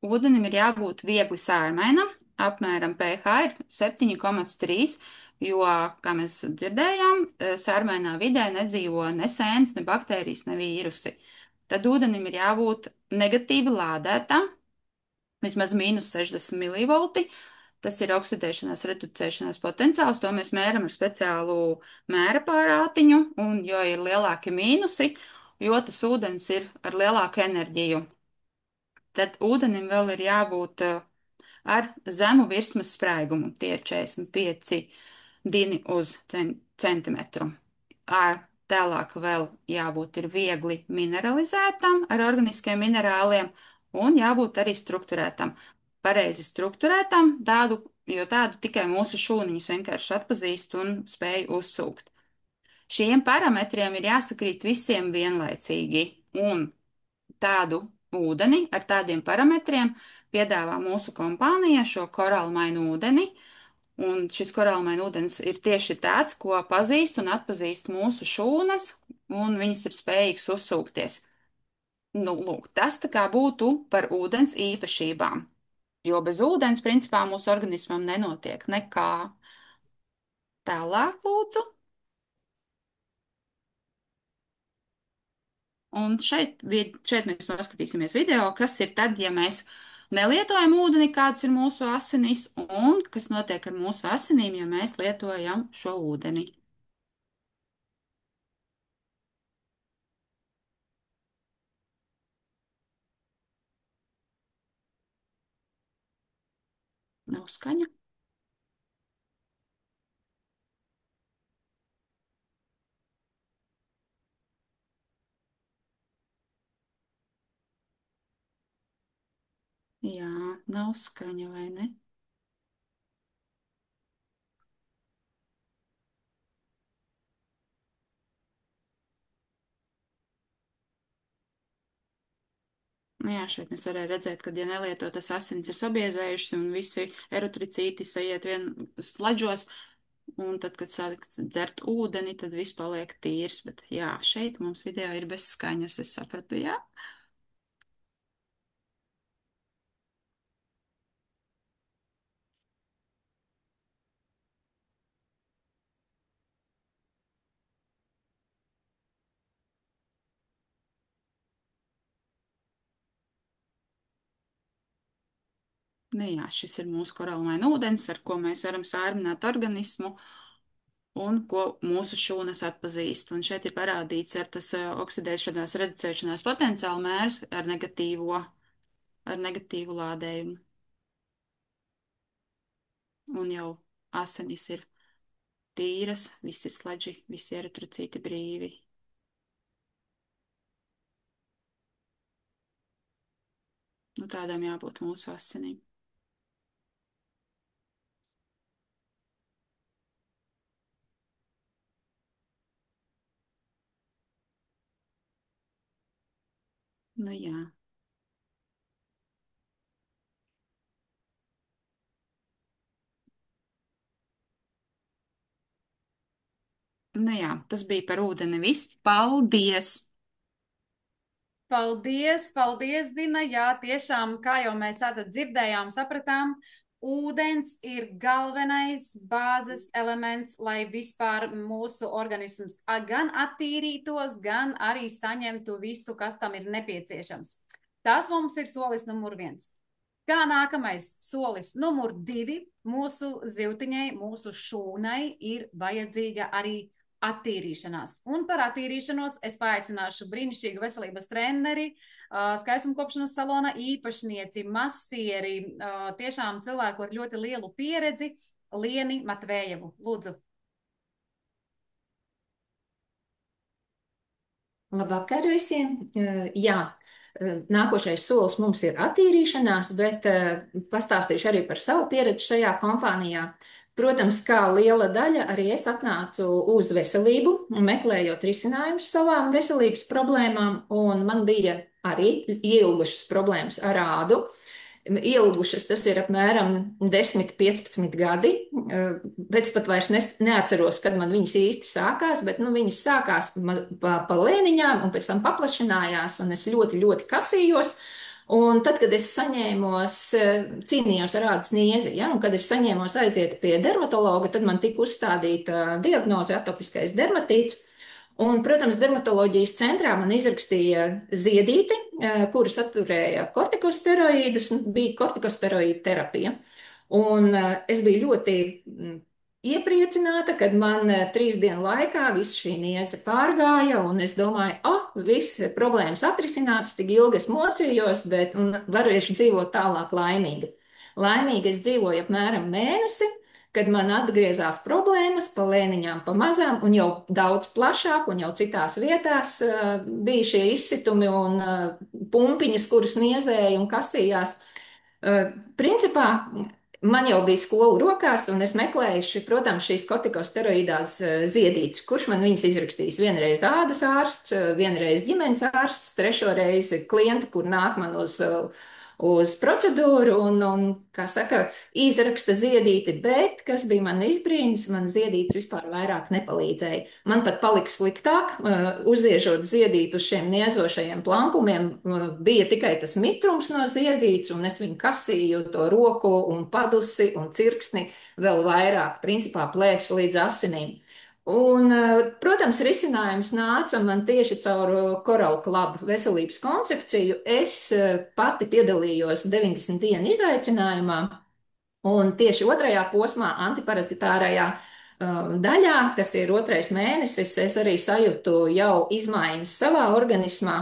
Ūdenim ir jābūt viegli sārmainam, apmēram pH ir 7,3, jo, kā mēs dzirdējām, sārmainā vidē nedzīvo ne sēnes, ne baktērijas, ne vīrusi. Tad ūdenim ir jābūt negatīvi lādētam, vismaz mīnus 60 mV. Tas ir oksidēšanās, reducēšanās potenciāls. To mēs mēram ar speciālu mēra pārātiņu, un jo ir lielāki mīnusi, jo tas ūdens ir ar lielāku enerģiju. Tad ūdenim vēl ir jābūt ar zemu virsmas sprēgumu. Tie ir 45 dini uz centimetru. Tālāk vēl jābūt ir viegli mineralizētam ar organiskiem minerāliem un jābūt arī strukturētam. Pareizi strukturētam, jo tādu tikai mūsu šūniņas vienkārši atpazīst un spēj uzsūkt. Šiem parametriem ir jāsakrīt visiem vienlaicīgi, un tādu ūdeni ar tādiem parametriem piedāvā mūsu kompānija šo korālmainu ūdeni. Un šis korālmaina ūdens ir tieši tāds, ko pazīst un atpazīst mūsu šūnas, un viņas ir spējīgas uzsūkties. Nu, lūk, tas tā kā būtu par ūdens īpašībām. Jo bez ūdens, principā, mūsu organismam nenotiek nekā. Tālāk, lūdzu. Un šeit mēs noskatīsimies video, kas ir tad, ja mēs nelietojam ūdeni, kāds ir mūsu asinīs, un kas notiek ar mūsu asinīm, ja mēs lietojam šo ūdeni. Nav skaņa. Jā, nav skaņa, vai ne? Nu jā, šeit mēs varējām redzēt, ka, ja nelietotas asins ir sabiezējušas un visi eritricīti saiet vien sladžos, un tad, kad sāk dzert ūdeni, tad viss paliek tīrs. Bet jā, šeit mums video ir bez skaņas, es sapratu, jā. Nu jā, šis ir mūsu koralmaina ūdens, ar ko mēs varam sārmināt organismu un ko mūsu šūnas atpazīst. Un šeit ir parādīts ar tas oksidēšanās, reducēšanās potenciāla mērs ar negatīvu lādējumu. Un jau asinis ir tīras, visi sledži, visi eritrocīti brīvi. Nu, tādām jābūt mūsu asinīm. Nu jā. Nu jā, tas bija par ūdeni viss. Paldies! Paldies, paldies, Dina. Jā, tiešām, kā jau mēs tātad dzirdējām, sapratām, ūdens ir galvenais bāzes elements, lai vispār mūsu organisms gan attīrītos, gan arī saņemtu visu, kas tam ir nepieciešams. Tas mums ir solis numur 1. Kā nākamais solis numur 2 mūsu zivtiņai, mūsu šūnai ir vajadzīga arī attīrīšanās. Un par attīrīšanos es paaicināšu brīnišķīgu veselības treneri, skaistumkopšanas salona īpašnieci, masieri, tiešām cilvēku ar ļoti lielu pieredzi, Lieni Matvējevu. Lūdzu. Labvakar visiem! Jā, nākošais solis mums ir attīrīšanās, bet pastāstīšu arī par savu pieredzi šajā kompānijā. Protams, kā liela daļa, arī es atnācu uz veselību, meklējot risinājumus savām veselības problēmām, un man bija arī ielgušas problēmas ar ādu. Ielgušas tas ir apmēram 10, 15 gadi, bet es pat vairs neatceros, kad man viņas īsti sākās, bet nu, viņas sākās pa lēniņām un pēc tam paplašinājās, un es ļoti, ļoti kasījos. Un tad, kad es saņēmos, cīnījos ar ādas niezi, ja, un kad es saņēmos aiziet pie dermatologa, tad man tika uzstādīta diagnoze atopiskais dermatīts. Un, protams, dermatoloģijas centrā man izrakstīja ziedīti, kuru saturēja kortikosteroīdus, un bija kortikosteroīdu terapija. Un es biju ļoti iepriecināta, kad man 3 dienu laikā viss šī nieze pārgāja, un es domāju, viss problēmas atrisinātas, tik ilgi es mocījos, bet varēšu dzīvot tālāk laimīgi. Laimīgi es dzīvoju apmēram mēnesi, kad man atgriezās problēmas pa lēniņām, pa mazām, un jau daudz plašāk, un jau citās vietās bija šie izsitumi un pumpiņas, kuras niezēja un kasījās. Principā man jau bija skola rokās, un es meklēju, protams, šīs kortikosteroīdās ziedītes, kurš man viņas izrakstīs. Vienreiz ādas ārsts, vienreiz ģimenes ārsts, 3. reizi klienti, kur nāk man uz procedūru un, kā saka, izraksta ziedīti, bet, kas bija man izbrīnis, man ziedītes vispār vairāk nepalīdzēja. Man pat palika sliktāk, uziežot ziedītu uz šiem niezošajiem plankumiem, bija tikai tas mitrums no ziedītes, un es viņu kasīju to roku un padusi un cirksni vēl vairāk, principā plēsu līdz asinīm. Un, protams, risinājums nāca man tieši caur Coral Club veselības koncepciju. Es pati piedalījos 90 dienu izaicinājumā, un tieši 2. posmā, antiparazitārajā daļā, kas ir 2. mēnesis, es arī sajūtu jau izmaiņas savā organismā.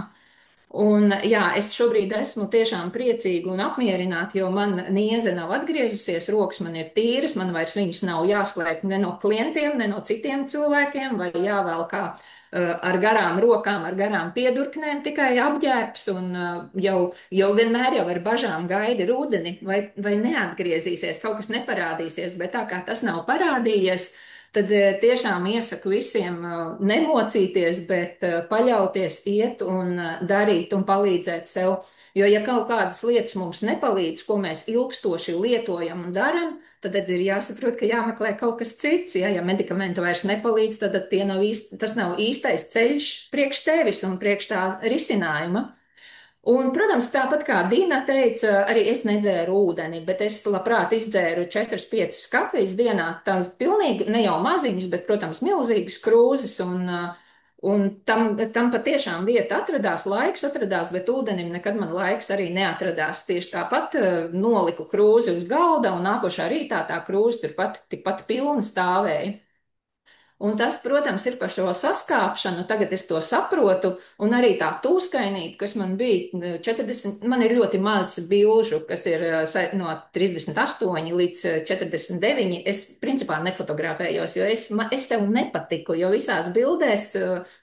Un, jā, es šobrīd esmu tiešām priecīga un apmierināta, jo man nieze nav atgriezusies, rokas man ir tīras, man vairs viņas nav jāslēp ne no klientiem, ne no citiem cilvēkiem, vai jāvēl kā ar garām rokām, ar garām piedurknēm tikai apģērbs un jau vienmēr jau ar bažām gaidi rudeni, vai neatgriezīsies, kaut kas neparādīsies, bet tā kā tas nav parādījies, tad tiešām iesaku visiem nemocīties, bet paļauties, iet un darīt un palīdzēt sev. Jo, ja kaut kādas lietas mums nepalīdz, ko mēs ilgstoši lietojam un darām, tad ir jāsaprot, ka jāmeklē kaut kas cits. Ja medikamenti vairs nepalīdz, tad tas nav īstais ceļš priekš tevis un priekš tā risinājuma. Un, protams, tāpat kā Dina teica, arī es nedzēru ūdeni, bet es labprāt izdzēru 4-5 kafijas dienā. Tās pilnīgi ne jau maziņas, bet, protams, milzīgas krūzes. Un tam patiešām vieta atradās, laiks atradās, bet ūdenim nekad man laiks arī neatradās. Tieši tāpat noliku krūzi uz galda, un nākošā rītā tā krūze tikpat pilna stāvēja. Un tas, protams, ir par šo saskāpšanu, tagad es to saprotu, un arī tā tūskainība, kas man bija 40, man ir ļoti maz bilžu, kas ir no 38 līdz 49. Es principā nefotografējos, jo es sev nepatiku, jo visās bildēs,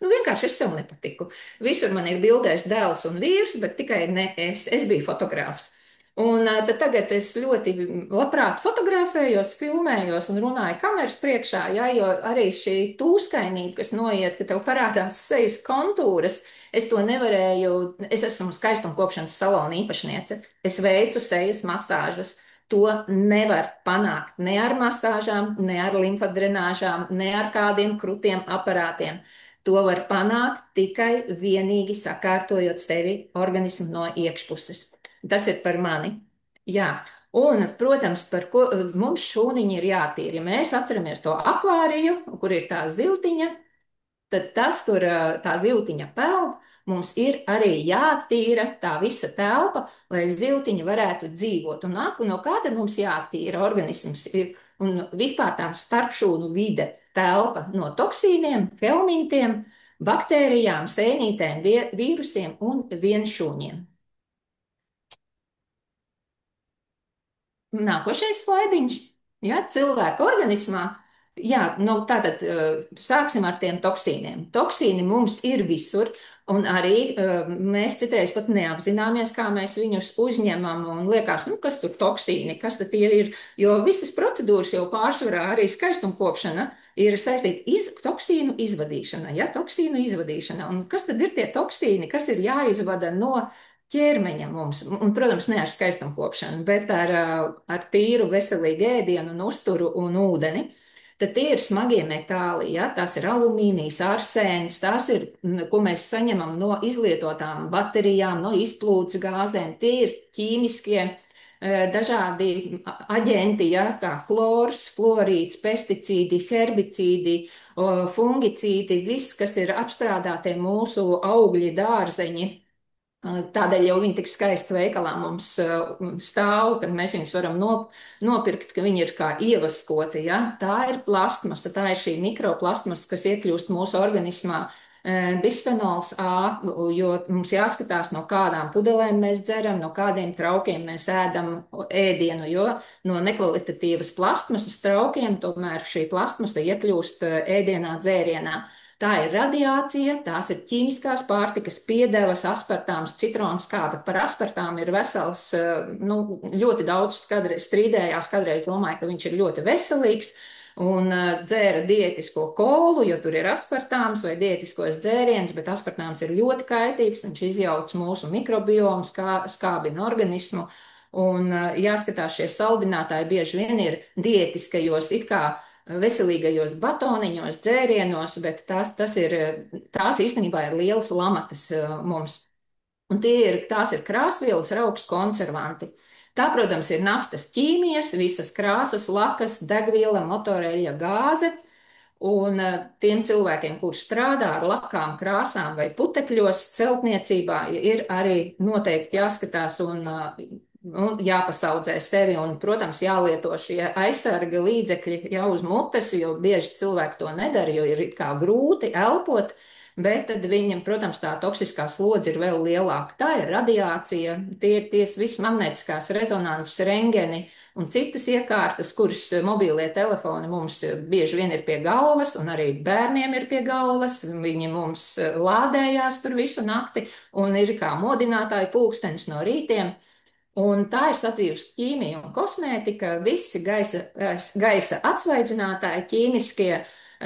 vienkārši es sev nepatiku. Visur man ir bildēs dēls un vīrs, bet tikai ne es. Es biju fotogrāfs. Un tad tagad es ļoti labprāt fotografējos, filmējos un runāju kameras priekšā, ja, jo arī šī tūskainība, kas noiet, ka tev parādās sejas kontūras, es to nevarēju, es esmu skaistumkopšanas salona īpašniece, es veicu sejas masāžas. To nevar panākt ne ar masāžām, ne ar limfadrenāžām, ne ar kādiem krutiem aparātiem. To var panākt tikai vienīgi sakārtojot sevi organismu no iekšpuses. Tas ir par mani. Jā. Un, protams, par ko mums šūniņi ir jātīra. Ja mēs atceramies to akvāriju, kur ir tā ziltiņa, tad tas, kur tā ziltiņa peld, mums ir arī jātīra tā visa telpa, lai ziltiņa varētu dzīvot. Un no kā tad mums jātīra organisms? Un vispār tā starpšūnu vide telpa no toksīniem, helmintiem, baktērijām, sēnītēm, vīrusiem un vienšūņiem. Nākošais slaidiņš. Ja, cilvēka organismā, tātad sāksim ar tiem toksīniem. Toksīni mums ir visur, un arī mēs citreiz pat neapzināmies, kā mēs viņus uzņemam, un liekas, kas tur toksīni, kas tad tie ir, jo visas procedūras jau pārsvarā arī skaistumkopšana ir saistīta toksīnu izvadīšana, toksīnu izvadīšana. Un kas tad ir tie toksīni, kas ir jāizvada no ķermeņa mums, un, protams, ne ar skaistumkopšanu, bet ar tīru, veselīgu ēdienu, un uzturu un ūdeni. Tad tie ir smagie metāli, tās ir alumīnijas, arsēns, tās ir, ko mēs saņemam no izlietotām baterijām, no izplūdes gāzēm. Tie ir ķīmiskie dažādi aģenti, kā chlors, fluorīds, pesticīdi, herbicīdi, fungicīdi, viss, kas ir apstrādātie mūsu augļi, dārzeņi. Tādēļ jau viņi tik skaisti veikalā mums stāv, kad mēs viņus varam nopirkt, ka viņi ir kā ievaskoti. Ja? Tā ir plastmasa, tā ir šī mikroplastmasa, kas iekļūst mūsu organismā. Bisfenols A, jo mums jāskatās, no kādām pudelēm mēs dzeram, no kādiem traukiem mēs ēdam ēdienu, jo no nekvalitatīvas plastmasas traukiem tomēr šī plastmasa iekļūst ēdienā, dzērienā. Tā ir radiācija, tās ir ķīmiskās pārtikas piedevas, aspartāms, citronskābe. Par aspartām ir vesels, ļoti daudz strīdējās, kādreiz domāja, ka viņš ir ļoti veselīgs un dzēra diētisko kolu, jo tur ir aspartāms vai diētiskos dzēriens, bet aspartāms ir ļoti kaitīgs, viņš izjauc mūsu mikrobiomu, skābina organismu. Un jāskatās, šie saldinātāji bieži vien ir diētiskajos it kā veselīgajos batoniņos, dzērienos, bet tās īstenībā ir lielas lamatas mums. Un tās ir krāsvielas, rauks konservanti. Tā, protams, ir naftas ķīmijas, visas krāsas, lakas, degviela, motoreļļa, gāze. Un tiem cilvēkiem, kur strādā ar lakām, krāsām vai putekļos celtniecībā, ir arī noteikti jāskatās un jāpasaudzē sevi un, protams, jālieto šie aizsarga līdzekļi jau uz mutes, jo bieži cilvēki to nedara, jo ir kā grūti elpot. bet tad viņam, protams, tā toksiskā slodze ir vēl lielāka. Tā ir radiācija, tie ir ties viss magnetiskās rezonanses, rengeni un citas iekārtas, kuras mobīlie telefoni mums bieži vien ir pie galvas, un arī bērniem ir pie galvas. Viņi mums lādējās tur visu nakti, un ir kā modinātāji pulkstenis no rītiem. Un tā ir sadzīves ķīmija un kosmētika, visi gaisa atsvaidzinātāji, ķīmiskie,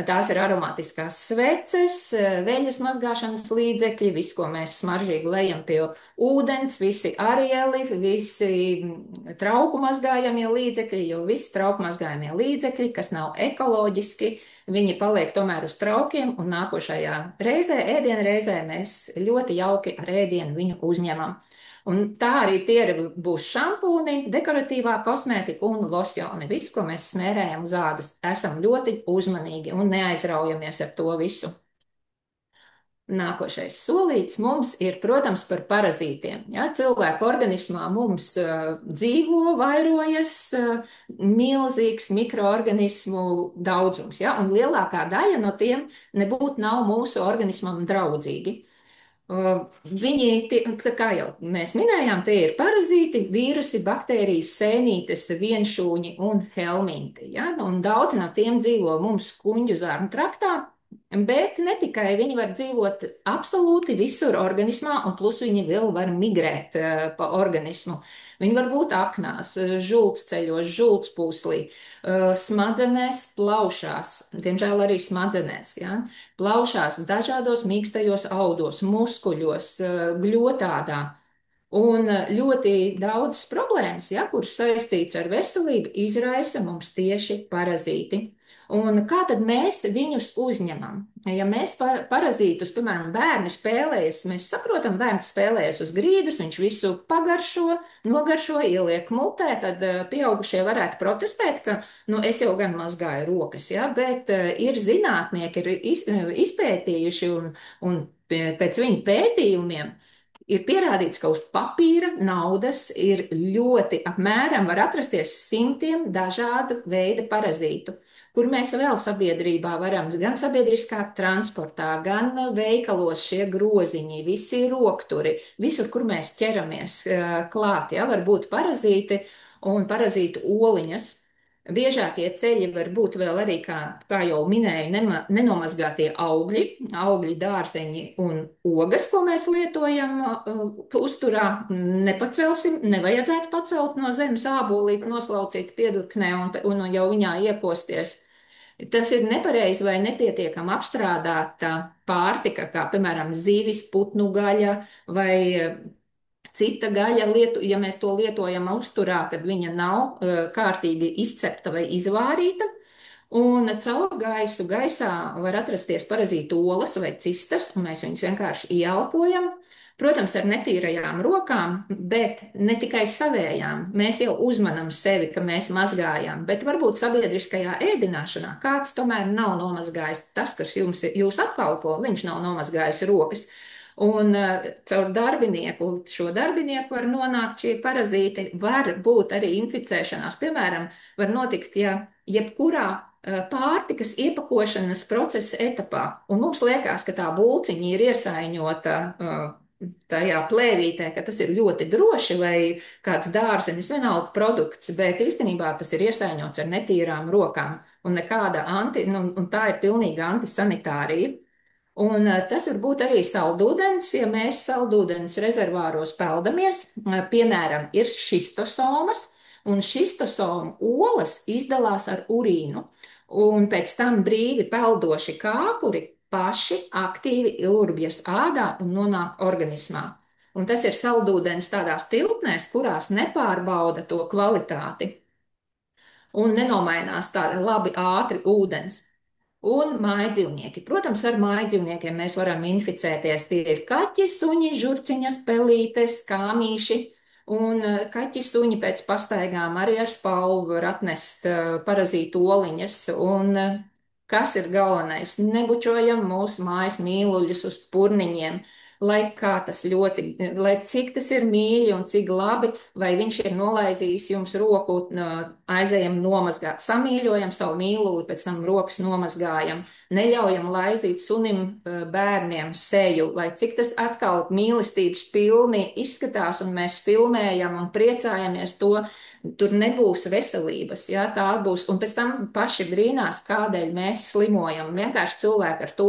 tās ir aromātiskās sveces, veļas mazgāšanas līdzekļi, viss, ko mēs smaržīgi lejam pie ūdens, visi arieli, visi trauku mazgājamie līdzekļi, jo visi trauku mazgājamie līdzekļi, kas nav ekoloģiski, viņi paliek tomēr uz traukiem, un nākošajā reizē, ēdienu reizē, mēs ļoti jauki ar ēdienu viņu uzņemam. Un tā arī tie būs šampūni, dekoratīvā kosmētika un losjoni. Visu, ko mēs smērējam uz ādas, esam ļoti uzmanīgi un neaizraujamies ar to visu. Nākošais solīts mums ir, protams, par parazītiem. Ja? Cilvēku organismā mums dzīvo, vairojas milzīgs mikroorganismu daudzums, ja? Un lielākā daļa no tiem nebūtu nav mūsu organismam draudzīgi. Viņi, kā jau mēs minējām, tie ir parazīti, vīrusi, baktērijas, sēnītes, vienšūņi un helminti. Ja? Un daudz no tiem dzīvo mums kuņģu zarnu traktā, bet ne tikai viņi var dzīvot absolūti visur organismā, un plus viņi vēl var migrēt pa organismu. Viņi var būt aknās, žultsceļos, žultspūslī, smadzenēs, plaušās, diemžēl arī smadzenēs, ja? Plaušās, dažādos mīkstajos audos, muskuļos, gļotādā. Un ļoti daudz problēmas, ja, kuras saistīts ar veselību, izraisa mums tieši parazīti. Un kā tad mēs viņus uzņemam? Ja mēs parazītus, piemēram, bērni spēlējas, mēs saprotam, bērns spēlējas uz grīdas, viņš visu pagaršo, nogaršo, ieliek mutē, tad pieaugušie varētu protestēt, ka, nu, es jau gan mazgāju rokas, ja, bet ir zinātnieki, ir izpētījuši un pēc viņu pētījumiem ir pierādīts, ka uz papīra naudas ir ļoti apmēram var atrasties simtiem dažādu veidu parazītu, kur mēs vēl sabiedrībā varam, gan sabiedriskā transportā, gan veikalos šie groziņi, visi rokturi, visur, kur mēs ķeramies klāt, ja, var būt parazīti un parazītu oliņas. Biežākie ceļi var būt vēl arī, kā jau minēju, nenomazgātie augļi, dārzeņi un ogas, ko mēs lietojam uzturā. Nepacelsim, nevajadzētu pacelt no zemes ābolīti, noslaucīt piedurknē un jau viņā iekosties. Tas ir nepareizi vai nepietiekami apstrādāta pārtika, kā piemēram zivis, putnu gaļa vai cita gaļa, ja mēs to lietojam uzturā, kad viņa nav kārtīgi izcepta vai izvārīta. Un caur gaisā var atrasties parazītu olas vai cistas, un mēs viņus vienkārši ieelpojam. Protams, ar netīrajām rokām, bet ne tikai savējām. Mēs jau uzmanam sevi, ka mēs mazgājam, bet varbūt sabiedriskajā ēdināšanā kāds tomēr nav nomazgājis. Tas, kas jūs apkalpo, viņš nav nomazgājis rokas. Un caur šo darbinieku var nonākt šie parazīti, var būt arī inficēšanās. Piemēram, var notikt, ja jebkurā pārtikas iepakošanas procesa etapā, un mums liekas, ka tā bulciņa ir iesaiņota tajā plēvītē, ka tas ir ļoti droši vai kāds dārzenis, vienalga produkts, bet īstenībā tas ir iesaiņots ar netīrām rokām un un tā ir pilnīga antisanitārija. Un tas var būt arī saldūdens, ja mēs saldūdens rezervāros peldamies, piemēram, ir šistosomas, un šistosomu olas izdalās ar urīnu, un pēc tam brīvi peldoši kāpuri paši aktīvi ilurbjas ādā un nonāk organismā. Un tas ir saldūdens tādās tilpnēs, kurās nepārbauda to kvalitāti un nenomainās tādi labi ātri ūdens. Un mājdzīvnieki. Protams, ar mājdzīvniekiem mēs varam inficēties. Tie ir kaķi, suņi, žurciņas, pelītes, kāmīši. Un kaķi, suņi pēc pastaigām arī ar spalvu var atnest parazītu oliņas. Un kas ir galvenais? Nebučojam mūsu mājas mīluļus uz purniņiem. lai kā tas lai cik tas ir mīļi un cik labi, vai viņš ir nolaizījis jums roku, aizējam nomazgāt, samīļojam savu mīluli, pēc tam rokas nomazgājam, neļaujam laizīt sunim, bērniem seju, lai cik tas atkal mīlestības pilni izskatās, un mēs filmējam un priecājamies to, tur nebūs veselības, jā, tā būs, un pēc tam paši brīnās, kādēļ mēs slimojam. Vienkārši cilvēki ar to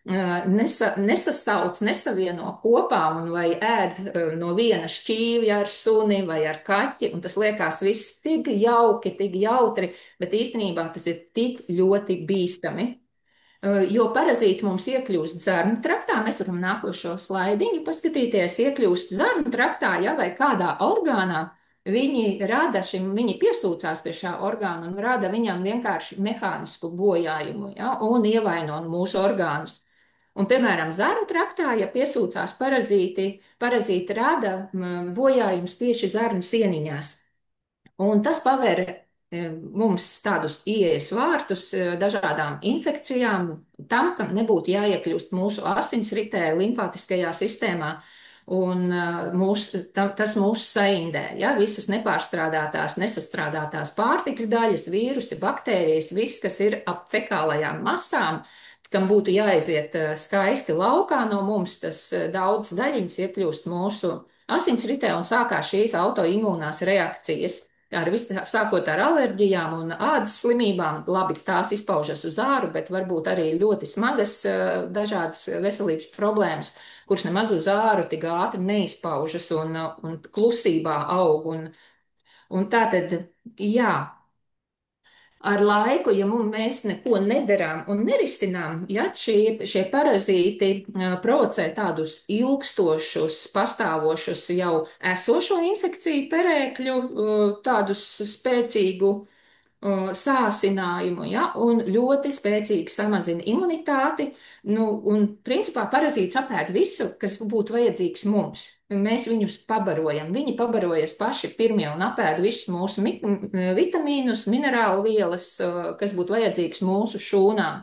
nesasauc, nesavieno kopā un vai ēd no viena šķīvja ar suni vai ar kaķi, un tas liekas viss tik jauki, tik jautri, bet īstenībā tas ir tik ļoti bīstami. Jo parazīti mums iekļūst zarnu traktā, mēs varam nākošo slaidiņu paskatīties, iekļūst zarnu traktā, ja, vai kādā orgānā, viņi piesūcās pie šā orgāna un rada viņam vienkārši mehānisku bojājumu, ja, un ievaino mūsu orgānus. Un, piemēram, zarnu traktā, ja piesūcās parazīti rada bojājumus tieši zarnu sieniņās. Un tas paver mums tādus ieejas vārtus dažādām infekcijām, tam, kam nebūtu jāiekļūst mūsu asinsritē, limfātiskajā sistēmā. Un tas mūs saindē, ja, visas nepārstrādātās, nesastrādātās pārtikas daļas, vīrusi, baktērijas, viss, kas ir ap fekālajām masām, kam būtu jāaiziet skaisti laukā no mums, tas daudz daļiņas iekļūst mūsu asinsritē un sākās šīs autoimūnās reakcijas. Sākot ar alerģijām un ādas slimībām, labi, tās izpaužas uz āru, bet varbūt arī ļoti smagas dažādas veselības problēmas, kuras nemaz uz āru tik ātri neizpaužas un klusībā aug. Un tā tad, jā. Ar laiku, ja mēs neko nedarām un nerisinām, ja šie parazīti provocē tādus ilgstošus, pastāvošus jau esošo infekciju perēkļu, tādus spēcīgu sāsinājumu, ja, un ļoti spēcīgi samazina imunitāti. Un principā parazīts apēd visu, kas būtu vajadzīgs mums. Mēs viņus pabarojam. Viņi pabarojas paši pirmie un apēd visus mūsu vitamīnus, minerālu vielas, kas būtu vajadzīgs mūsu šūnām.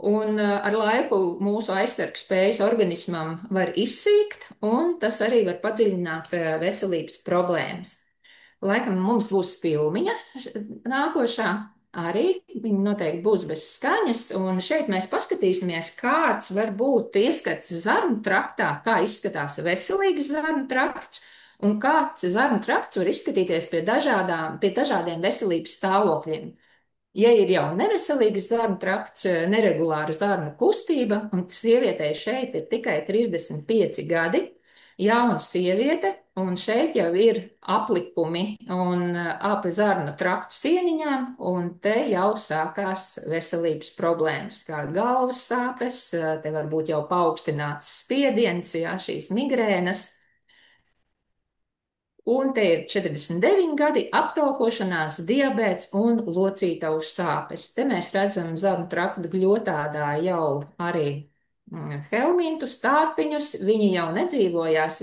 Un ar laiku mūsu aizsargs spējas organismam var izsīkt, un tas arī var padziļināt veselības problēmas. Laikam mums būs filmiņa nākošā arī, viņa noteikti būs bez skaņas, un šeit mēs paskatīsimies, kāds var būt ieskats zarnu traktā, kā izskatās veselīgs zarnu trakts, un kāds zarnu trakts var izskatīties pie dažādiem veselības stāvokļiem. Ja ir jau neveselīgs zarnu trakts, neregulāra zarnu kustība, un sievietei šeit ir tikai 35 gadi, jauna sieviete, un šeit jau ir aplikumi un ap zarnu traktu sieniņām, un te jau sākās veselības problēmas, kā galvas sāpes, te var būt jau paaugstināts spiediens, jā, šīs migrēnas. Un te ir 49 gadi, aptaukošanās, diabēts un locītavu sāpes. Te mēs redzam zarnu traktu gļotādā jau arī helmintu, stārpiņus. Viņi jau nedzīvojās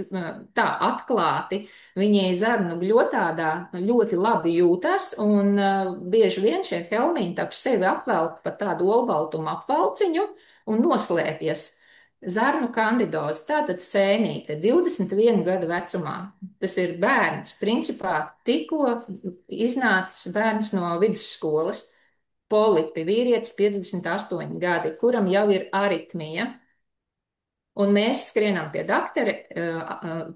tā atklāti. Viņi zarnu gļotādā ļoti labi jūtas, un bieži vien šie helminti ap sevi apvelk pa tādu olbaltumu apvalciņu un noslēpjas. Zarnu kandidoze, tātad sēnīte, 21 gadu vecumā. Tas ir bērns, principā tikko iznācis bērns no vidusskolas. Polipi, vīrietis 58 gadi, kuram jau ir aritmija. Un mēs skrienam pie doktora,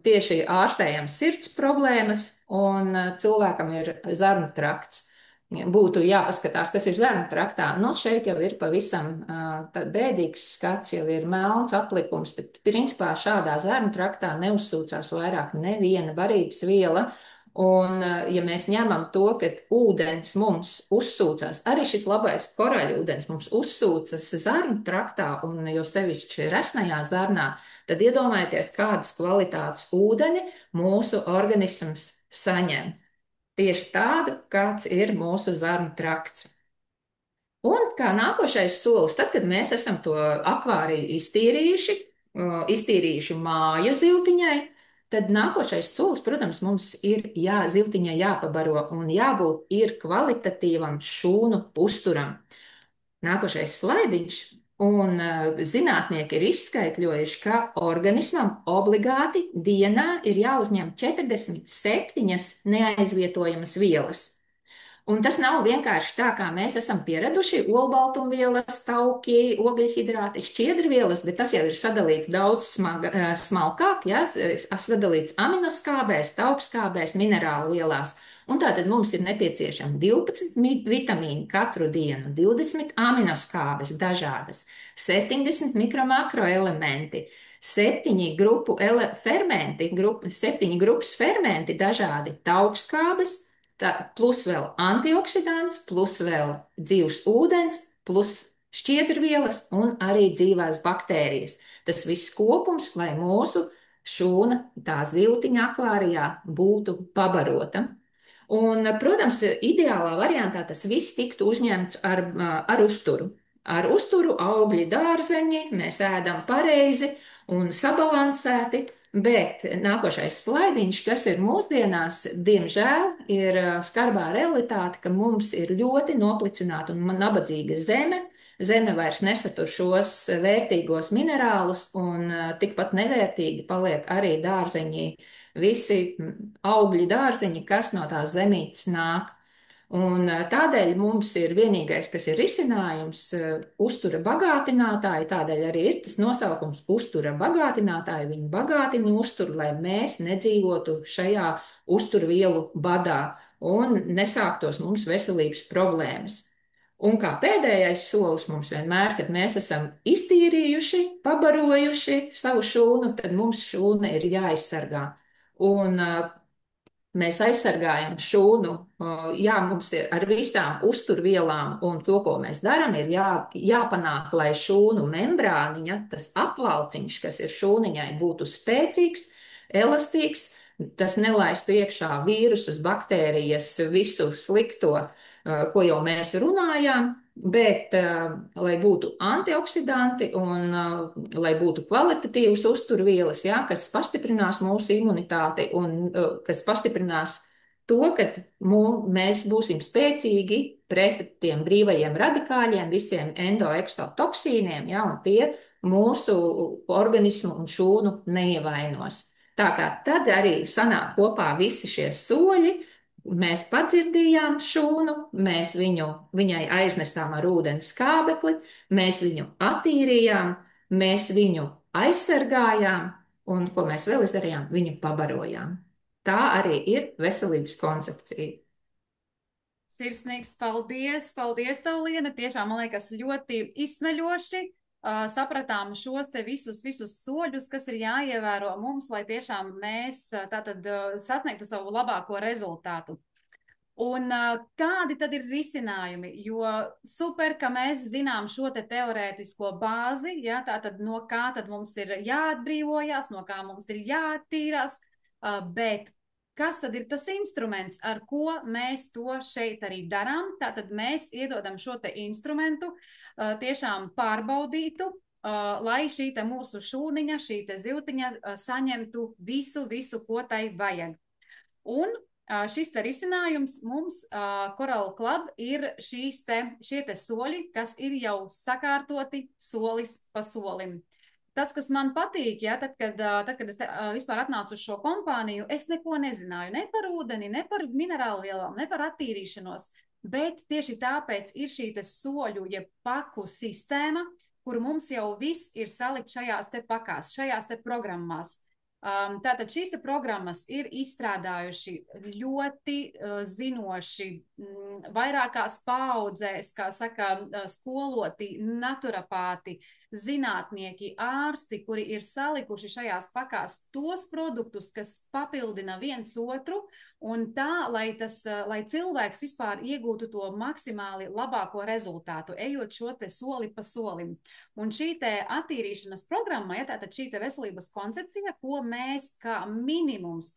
tieši ārstējam sirds problēmas, un cilvēkam ir zarnu trakts. Būtu jāpaskatās, kas ir zarnu traktā. Šeit jau ir pavisam bēdīgs skats, jau ir melns aplikums. Tad, principā, šādā zarnu traktā neuzsūcās vairāk neviena barības viela. Un, ja mēs ņemam to, ka ūdens mums uzsūcas, arī šis labais koraļūdens mums uzsūcas zarnu traktā, un jo sevišķi resnajā zarnā, tad iedomājieties, kādas kvalitātes ūdeni mūsu organisms saņem. Tieši tādu, kāds ir mūsu zarnu trakts. Un kā nākošais solis, tad, kad mēs esam to akvāriju iztīrījuši māju ziltiņai, tad nākošais solis, protams, mums ir ziltiņai jāpabaro un jābūt ir kvalitatīvam šūnu uzturam. Nākošais slaidiņš. Un zinātnieki ir izskaidrojuši, ka organismam obligāti dienā ir jāuzņem 47 neaizvietojamas vielas. Un tas nav vienkārši tā, kā mēs esam pieraduši - olbaltumvielas, tauki, ogļhidrāti, šķiedrvielas, bet tas jau ir sadalīts daudz smalkāk, ja, sadalīts aminoskābēs, taukskābēs, minerālu vielās. Un tātad mums ir nepieciešami 12 vitamīni katru dienu, 20 aminoskābes dažādas, 70 mikro-makroelementi, 7 fermenti, 7 grupas fermenti dažādi, taukskābes, plus vēl antioksidants, plus vēl dzīvs ūdens, plus šķiedrvielas un arī dzīvās baktērijas. Tas viss kopums, lai mūsu šūna, tā zivtiņa akvārijā būtu pabarota. Un, protams, ideālā variantā tas viss tiktu uzņemts ar uzturu. Ar uzturu augļi dārzeņi, mēs ēdam pareizi un sabalansēti. Bet nākošais slaidiņš, kas ir mūsdienās, diemžēl, ir skarbā realitāte, ka mums ir ļoti noplicināta un nabadzīga zeme. Zeme vairs nesatur šos vērtīgos minerālus, un tikpat nevērtīgi paliek arī dārzeņi, visi augļi dārzeņi, kas no tās zemītes nāk. Un tādēļ mums ir vienīgais, kas ir risinājums, uztura bagātinātāji, tādēļ arī ir tas nosaukums uztura bagātinātāji. Viņi bagātina uzturu, lai mēs nedzīvotu šajā uzturvielu badā un nesāktos mums veselības problēmas. Un kā pēdējais solis mums vienmēr, kad mēs esam iztīrījuši, pabarojuši savu šūnu, tad mums šūna ir jāaizsargā. Un mēs aizsargājam šūnu, jā, mums ir ar visām uzturvielām, un to, ko mēs darām, ir jāpanāk, lai šūnu membrāniņa, tas apvalciņš, kas ir šūniņai, būtu spēcīgs, elastīgs, tas nelaistu iekšā vīrusus, baktērijas, visu slikto, ko jau mēs runājām, bet lai būtu antioksidanti un lai būtu kvalitatīvas uzturvielas, ja, kas pastiprinās mūsu imunitāti un kas pastiprinās to, ka mēs būsim spēcīgi pret tiem brīvajiem radikāļiem, visiem endoeksotoksīniem, ja, un tie mūsu organismu un šūnu neievainos. Tā kā tad arī sanāk kopā visi šie soļi. Mēs padzirdījām šūnu, mēs viņai aiznesām ar ūdens skābekli, mēs viņu attīrījām, mēs viņu aizsargājām, un ko mēs vēl izdarījām, viņu pabarojām. Tā arī ir veselības koncepcija. Sirsnīgs paldies! Paldies, tev, Liena! Tiešām, man liekas, ļoti izsmeļoši. Sapratām šos te visus soļus, kas ir jāievēro mums, lai tiešām mēs tātad sasniegtu savu labāko rezultātu. Un kādi tad ir risinājumi? Jo super, ka mēs zinām šo te teorētisko bāzi, ja, tātad no kā tad mums ir jāatbrīvojās, no kā mums ir jāattīrās, bet kas tad ir tas instruments, ar ko mēs to šeit arī darām? Tātad mēs iedodam šo te instrumentu, tiešām pārbaudītu, lai šī te mūsu šūniņa, šī te zivtiņa saņemtu visu, ko tai vajag. Un šis te risinājums mums Coral Club ir šie te soļi, kas ir jau sakārtoti solis pa solim. Tas, kas man patīk, ja, tad, kad es vispār atnācu uz šo kompāniju, es neko nezināju ne par ūdeni, ne par minerālvielām, ne par attīrīšanos, bet tieši tāpēc ir šī te soļu, ja paku sistēma, kur mums jau viss ir salikt šajās te pakās, šajās te programmās. Tātad šīs te programmas ir izstrādājuši ļoti zinoši, vairākās paaudzēs, kā saka, skoloti, naturapāti, zinātnieki, ārsti, kuri ir salikuši šajās pakās tos produktus, kas papildina viens otru, un tā, lai cilvēks vispār iegūtu to maksimāli labāko rezultātu, ejot šo te soli pa solim. Un šī te attīrīšanas programma, ja, tātad šī te veselības koncepcija, ko mēs kā minimums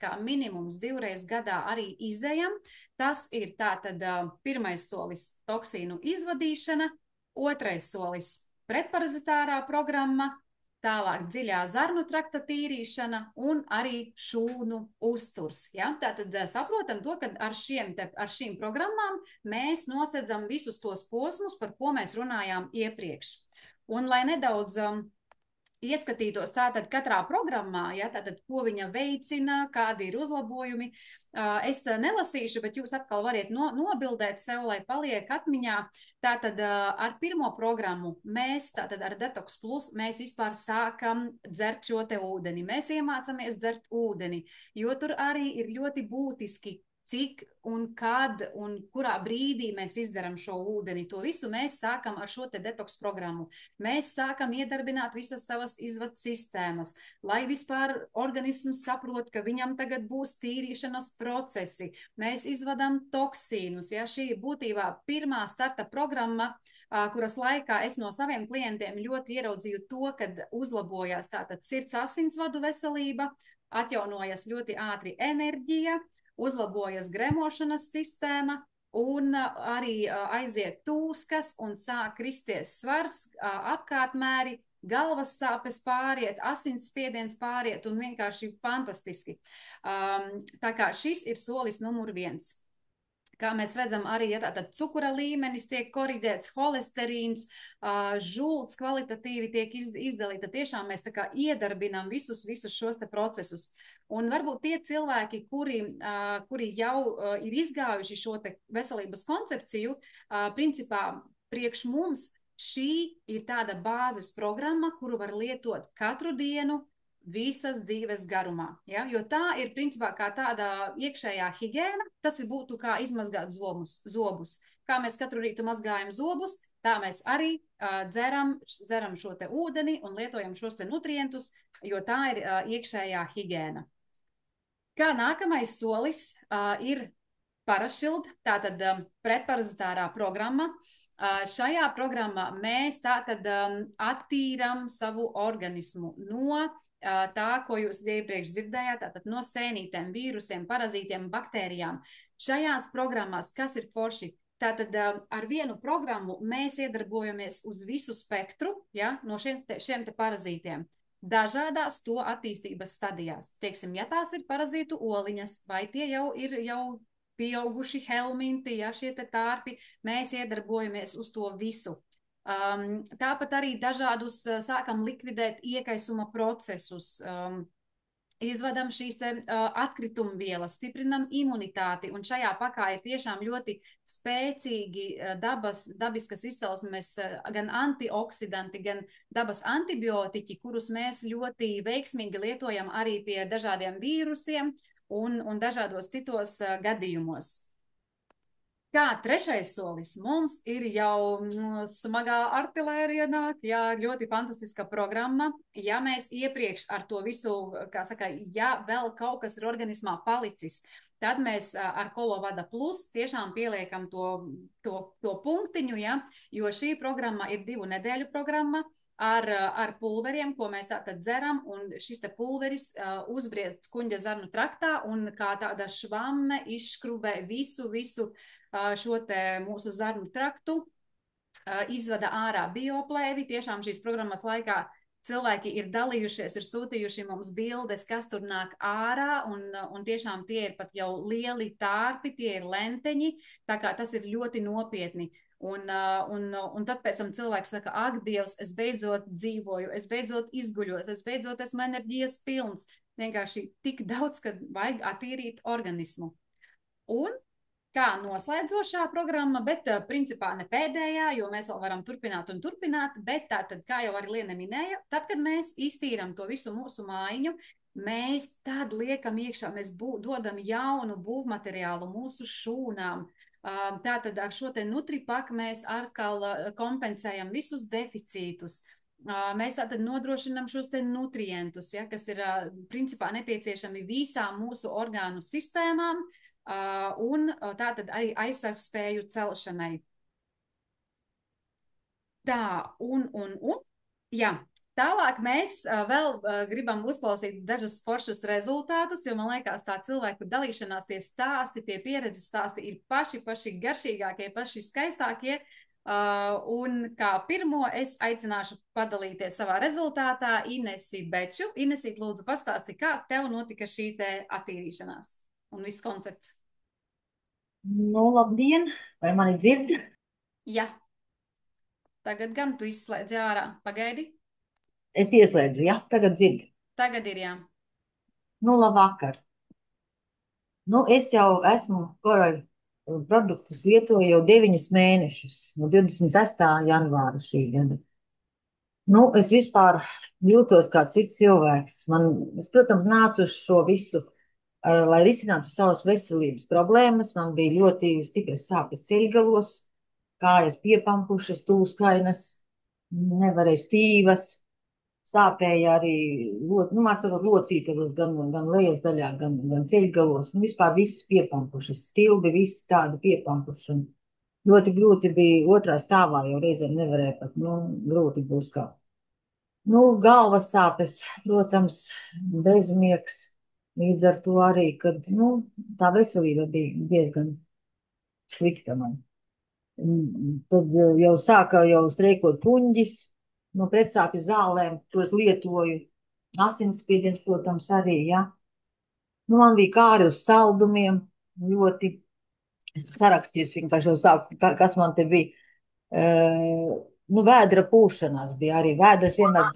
2 reizes gadā arī izejam, tas ir tātad pirmais solis - toksīnu izvadīšana, otrais solis - pretparazitārā programma, tālāk dziļā zarnu trakta tīrīšana un arī šūnu uzturs. Ja? Tātad saprotam to, ka ar šīm programmām mēs nosedzam visus tos posmus, par ko mēs runājām iepriekš. Un lai nedaudz ieskatītos tātad katrā programmā, ja, tātad, ko viņa veicina, kādi ir uzlabojumi. Es nelasīšu, bet jūs atkal variet nobildēt sev, lai paliek atmiņā. Tātad ar pirmo programmu mēs, tātad ar Detox Plus, mēs vispār sākam dzert šo te ūdeni. Mēs iemācāmies dzert ūdeni, jo tur arī ir ļoti būtiski, cik un kad un kurā brīdī mēs izdzeram šo ūdeni. To visu mēs sākam ar šo te detoks programmu. Mēs sākam iedarbināt visas savas izvads sistēmas, lai vispār organisms saprot, ka viņam tagad būs tīrīšanas procesi. Mēs izvadam toksīnus. Ja? Šī ir būtībā pirmā starta programma, kuras laikā es no saviem klientiem ļoti ieraudzīju to, kad uzlabojās tātad sirds asinsvadu veselība, atjaunojas ļoti ātri enerģija, uzlabojas gremošanas sistēma un arī aiziet tūskas un sāk kristies svars, apkārtmēri, galvas sāpes pāriet, asinsspiediens pāriet un vienkārši fantastiski. Tā kā šis ir solis numur 1. Kā mēs redzam, arī ja tātad cukura līmenis tiek koriģēts, holesterīns, žults kvalitatīvi tiek izdalīta. Tiešām mēs tā kā iedarbinām visus šos te procesus. Un varbūt tie cilvēki, kuri jau ir izgājuši šo te veselības koncepciju, principā priekš mums šī ir tāda bāzes programma, kuru var lietot katru dienu, visas dzīves garumā. Ja? Jo tā ir principā kā tāda iekšējā higiēna, tas būtu kā izmazgāt zobus. Kā mēs katru rītu mazgājam zobus, tā mēs arī dzeram šo te ūdeni un lietojam šos te nutrientus, jo tā ir iekšējā higiēna. Kā nākamais solis ir Parašild, tātad pretparazitārā programma. Šajā programmā mēs tātad attīram savu organismu no tā, ko jūs iepriekš dzirdējāt, tātad no sēnītēm, vīrusiem, parazītiem, baktērijām. Šajās programmās, kas ir forši, tātad ar vienu programmu mēs iedarbojamies uz visu spektru, ja, no šiem te parazītiem. Dažādās to attīstības stadijās. Teiksim, ja tās ir parazītu oliņas, vai tie jau ir pieauguši helminti, ja šie te tārpi, mēs iedarbojamies uz to visu. Tāpat arī dažādus sākam likvidēt iekaisuma procesus, izvadam šīs te atkritumvielas, stiprinam imunitāti, un šajā pakā ir tiešām ļoti spēcīgi dabiskas izcelsmes gan antioksidanti, gan dabas antibiotiķi, kurus mēs ļoti veiksmīgi lietojam arī pie dažādiem vīrusiem un dažādos citos gadījumos. Kā trešais solis mums ir jau smagā artilērija nāk, jā, ļoti fantastiska programma. Ja mēs iepriekš ar to visu, kā saka, ja vēl kaut kas ir organismā palicis, tad mēs ar Kolovada Plus tiešām pieliekam to punktiņu, ja, jo šī programma ir 2 nedēļu programma ar pulveriem, ko mēs tātad dzeram, un šis te pulveris uzbriest skuņģa zarnu traktā un kā tāda švamme izškrubē visu šo te mūsu zarnu traktu, izvada ārā bioplēvi. Tiešām šīs programmas laikā cilvēki ir dalījušies, ir sūtījuši mums bildes, kas tur nāk ārā, un tiešām tie ir pat jau lieli tārpi, tie ir lenteņi, tā kā tas ir ļoti nopietni. Un tad pēc tam cilvēks saka, ak, Dievs, es beidzot dzīvoju, es beidzot izguļos, es beidzot esmu enerģijas pilns. Vienkārši tik daudz, kad vajag attīrīt organismu. Un kā noslēdzošā programma, bet principā ne pēdējā, jo mēs vēl varam turpināt, bet tātad, kā jau arī Liene minēja, tad, kad mēs iztīram to visu mūsu mājiņu, mēs tad liekam iekšā, mēs dodam jaunu būvmateriālu mūsu šūnām. Tātad ar šo te Nutripak mēs atkal kompensējam visus deficītus. Mēs tātad nodrošinām šos te nutrientus, ja, kas ir principā nepieciešami visām mūsu orgānu sistēmām, un tātad arī aizsargspēju celšanai. Tā, jā. Tālāk mēs vēl gribam uzklausīt dažus foršus rezultātus, jo man liekas tā cilvēku dalīšanās, tie stāsti, tie pieredzes stāsti ir paši garšīgākie, paši skaistākie. Un kā pirmo es aicināšu padalīties savā rezultātā Inesi Beču. Inesīt, lūdzu, pastāsti, kā tev notika šī te attīrīšanās un viss koncepts. Nu, labdien! Vai mani dzird? Jā. Tagad gan tu izslēdzi ārā. Pagaidi. Es ieslēdzu, ja? Tagad dzird. Tagad ir jā. Nu, labvakar. Nu, es jau esmu koroļu produktus lietoju jau 9 mēnešus, no 26. janvāra šī gada. Nu, es vispār jūtos kā cits cilvēks. Es, protams, nācu uz šo visu, lai risinātu savas veselības problēmas. Man bija ļoti stipras sāpes ceļgalos, kājas piepampušas, tūskainas, nevarēju stīvas. Sāpēja arī, man sakot, locītelos gan lejas daļā, gan ceļgalos. Un vispār visas piepampušas, stilbi, visi tādi piepampuši. Un ļoti grūti bija otrā stāvā, jau reizēm nevarēja pat, grūti būs kā. Galvas sāpes, protams, bezmiegs, līdz ar to arī, kad, tā veselība bija diezgan slikta man. Tad jau sāka streikot kuņģis, no pretsāpju zālēm, tos lietoju, asinsspiediens, protams, arī, ja. Man bija kāri uz saldumiem, ļoti, es sarakstīju viņu, tā jau sāku, kas man te bija, vēdra pūšanās bija arī, vēdras vienmēr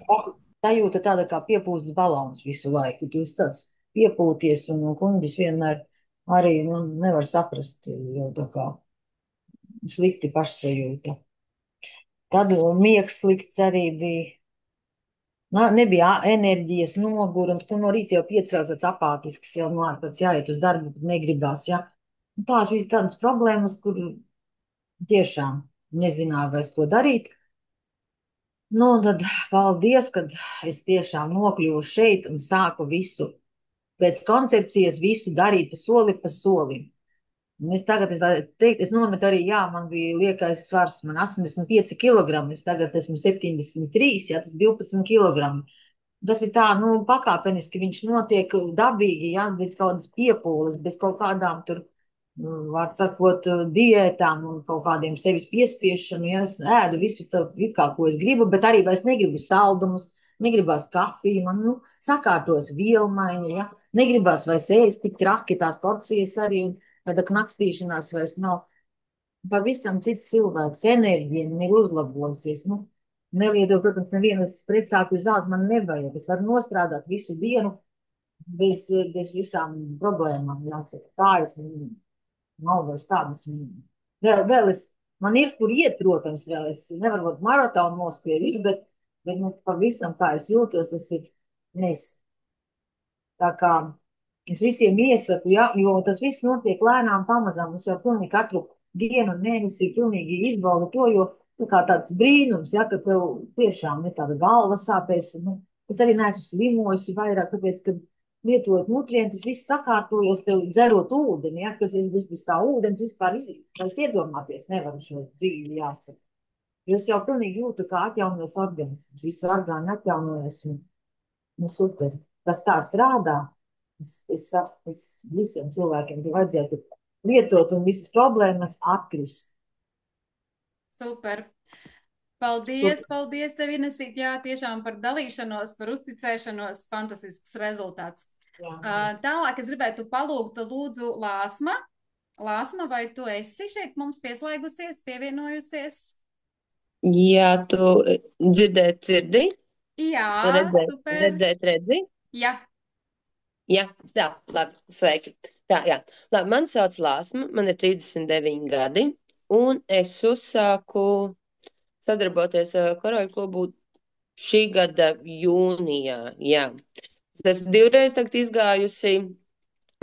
sajūta tāda kā piepūstas balons visu laiku, tu esi tāds piepūties, un kuņģis vienmēr arī, nevar saprast, jau tā kā slikti pašsajūta. Tad miegs slikts arī bija. Nebija enerģijas, nogurums. No rīta jau 5 tāds apātisks, jau ārpēc jāiet uz darbu, bet negribās, ja. Tās visas tādas problēmas, kur tiešām nezināju vairs ko darīt. Tad paldies, kad es tiešām nokļuvu šeit un sāku visu pēc koncepcijas, visu darīt pa soli pa solim. Es tagad, es varu teikt, es nometu arī, man bija liekais svars, man 85 kilogrami, es tagad esmu 73, tas 12 kilogrami. Tas ir tā, pakāpeniski viņš notiek dabīgi, bez kādas piepūles, bez kaut kādām tur, var sakot, diētām un kaut kādiem sevis piespiešanu, es ēdu visu tā, ko es gribu, bet arī vairs negribu saldumus, negribās kafiju, man, sakārtos vielmaiņa, negribās vairs ēst tik traki tās porcijas arī, un tāda knakstīšanās vairs nav. Pavisam cits cilvēks, enerģija man ir uzlabojusies. Nelieto, protams, nevienas pretsāpju zāles man nevajag. Es varu nostrādāt visu dienu bez visām problēmām. Jāsaka, kājas nav vairs tādas. Man ir, kur iet, protams, vēl. Es nevaru būt maratonu noskriet, bet pavisam kā es jūtos, tas ir nes. Tā kā es visiem iesaku, jo tas viss notiek lēnām pamazām. Es jau pilnīgi katru dienu un mēnesi pilnīgi izbaudu to, jo tāds brīnums, ka tev tiešām ir tāda galva sāpēs. Es arī neesmu slimojusi vairāk, tāpēc, kad lietojot nutrientus, viss sakārtojos, tev dzerot ūdeni, kas ir bez tā ūdens vispār es iedomāties nevaru šo dzīvi, jāsaka. Jo es jau pilnīgi jūtu, kā atjaunojas organisms, visu orgānu atjaunojas un super. Tas tā strādā. Es saku, visiem cilvēkiem vajadzētu lietot un visas problēmas atkrist. Super. Paldies, paldies tev, Inesīt, tiešām par dalīšanos, par uzticēšanos, fantastisks rezultāts. Tālāk es gribētu palūgt lūdzu Lāsma. Lāsma, vai tu esi šeit mums pieslēgusies, pievienojusies? Jā, tu dzirdi? Jā, super. Redzi? Jā. Jā, tā, labi, sveiki. Tā, jā. Labi, man sauc Lāsma, man ir 39 gadi, un es uzsāku sadarboties ar Koroļu klubu šī gada jūnijā, jā. Es 2 reizes tagad izgājusi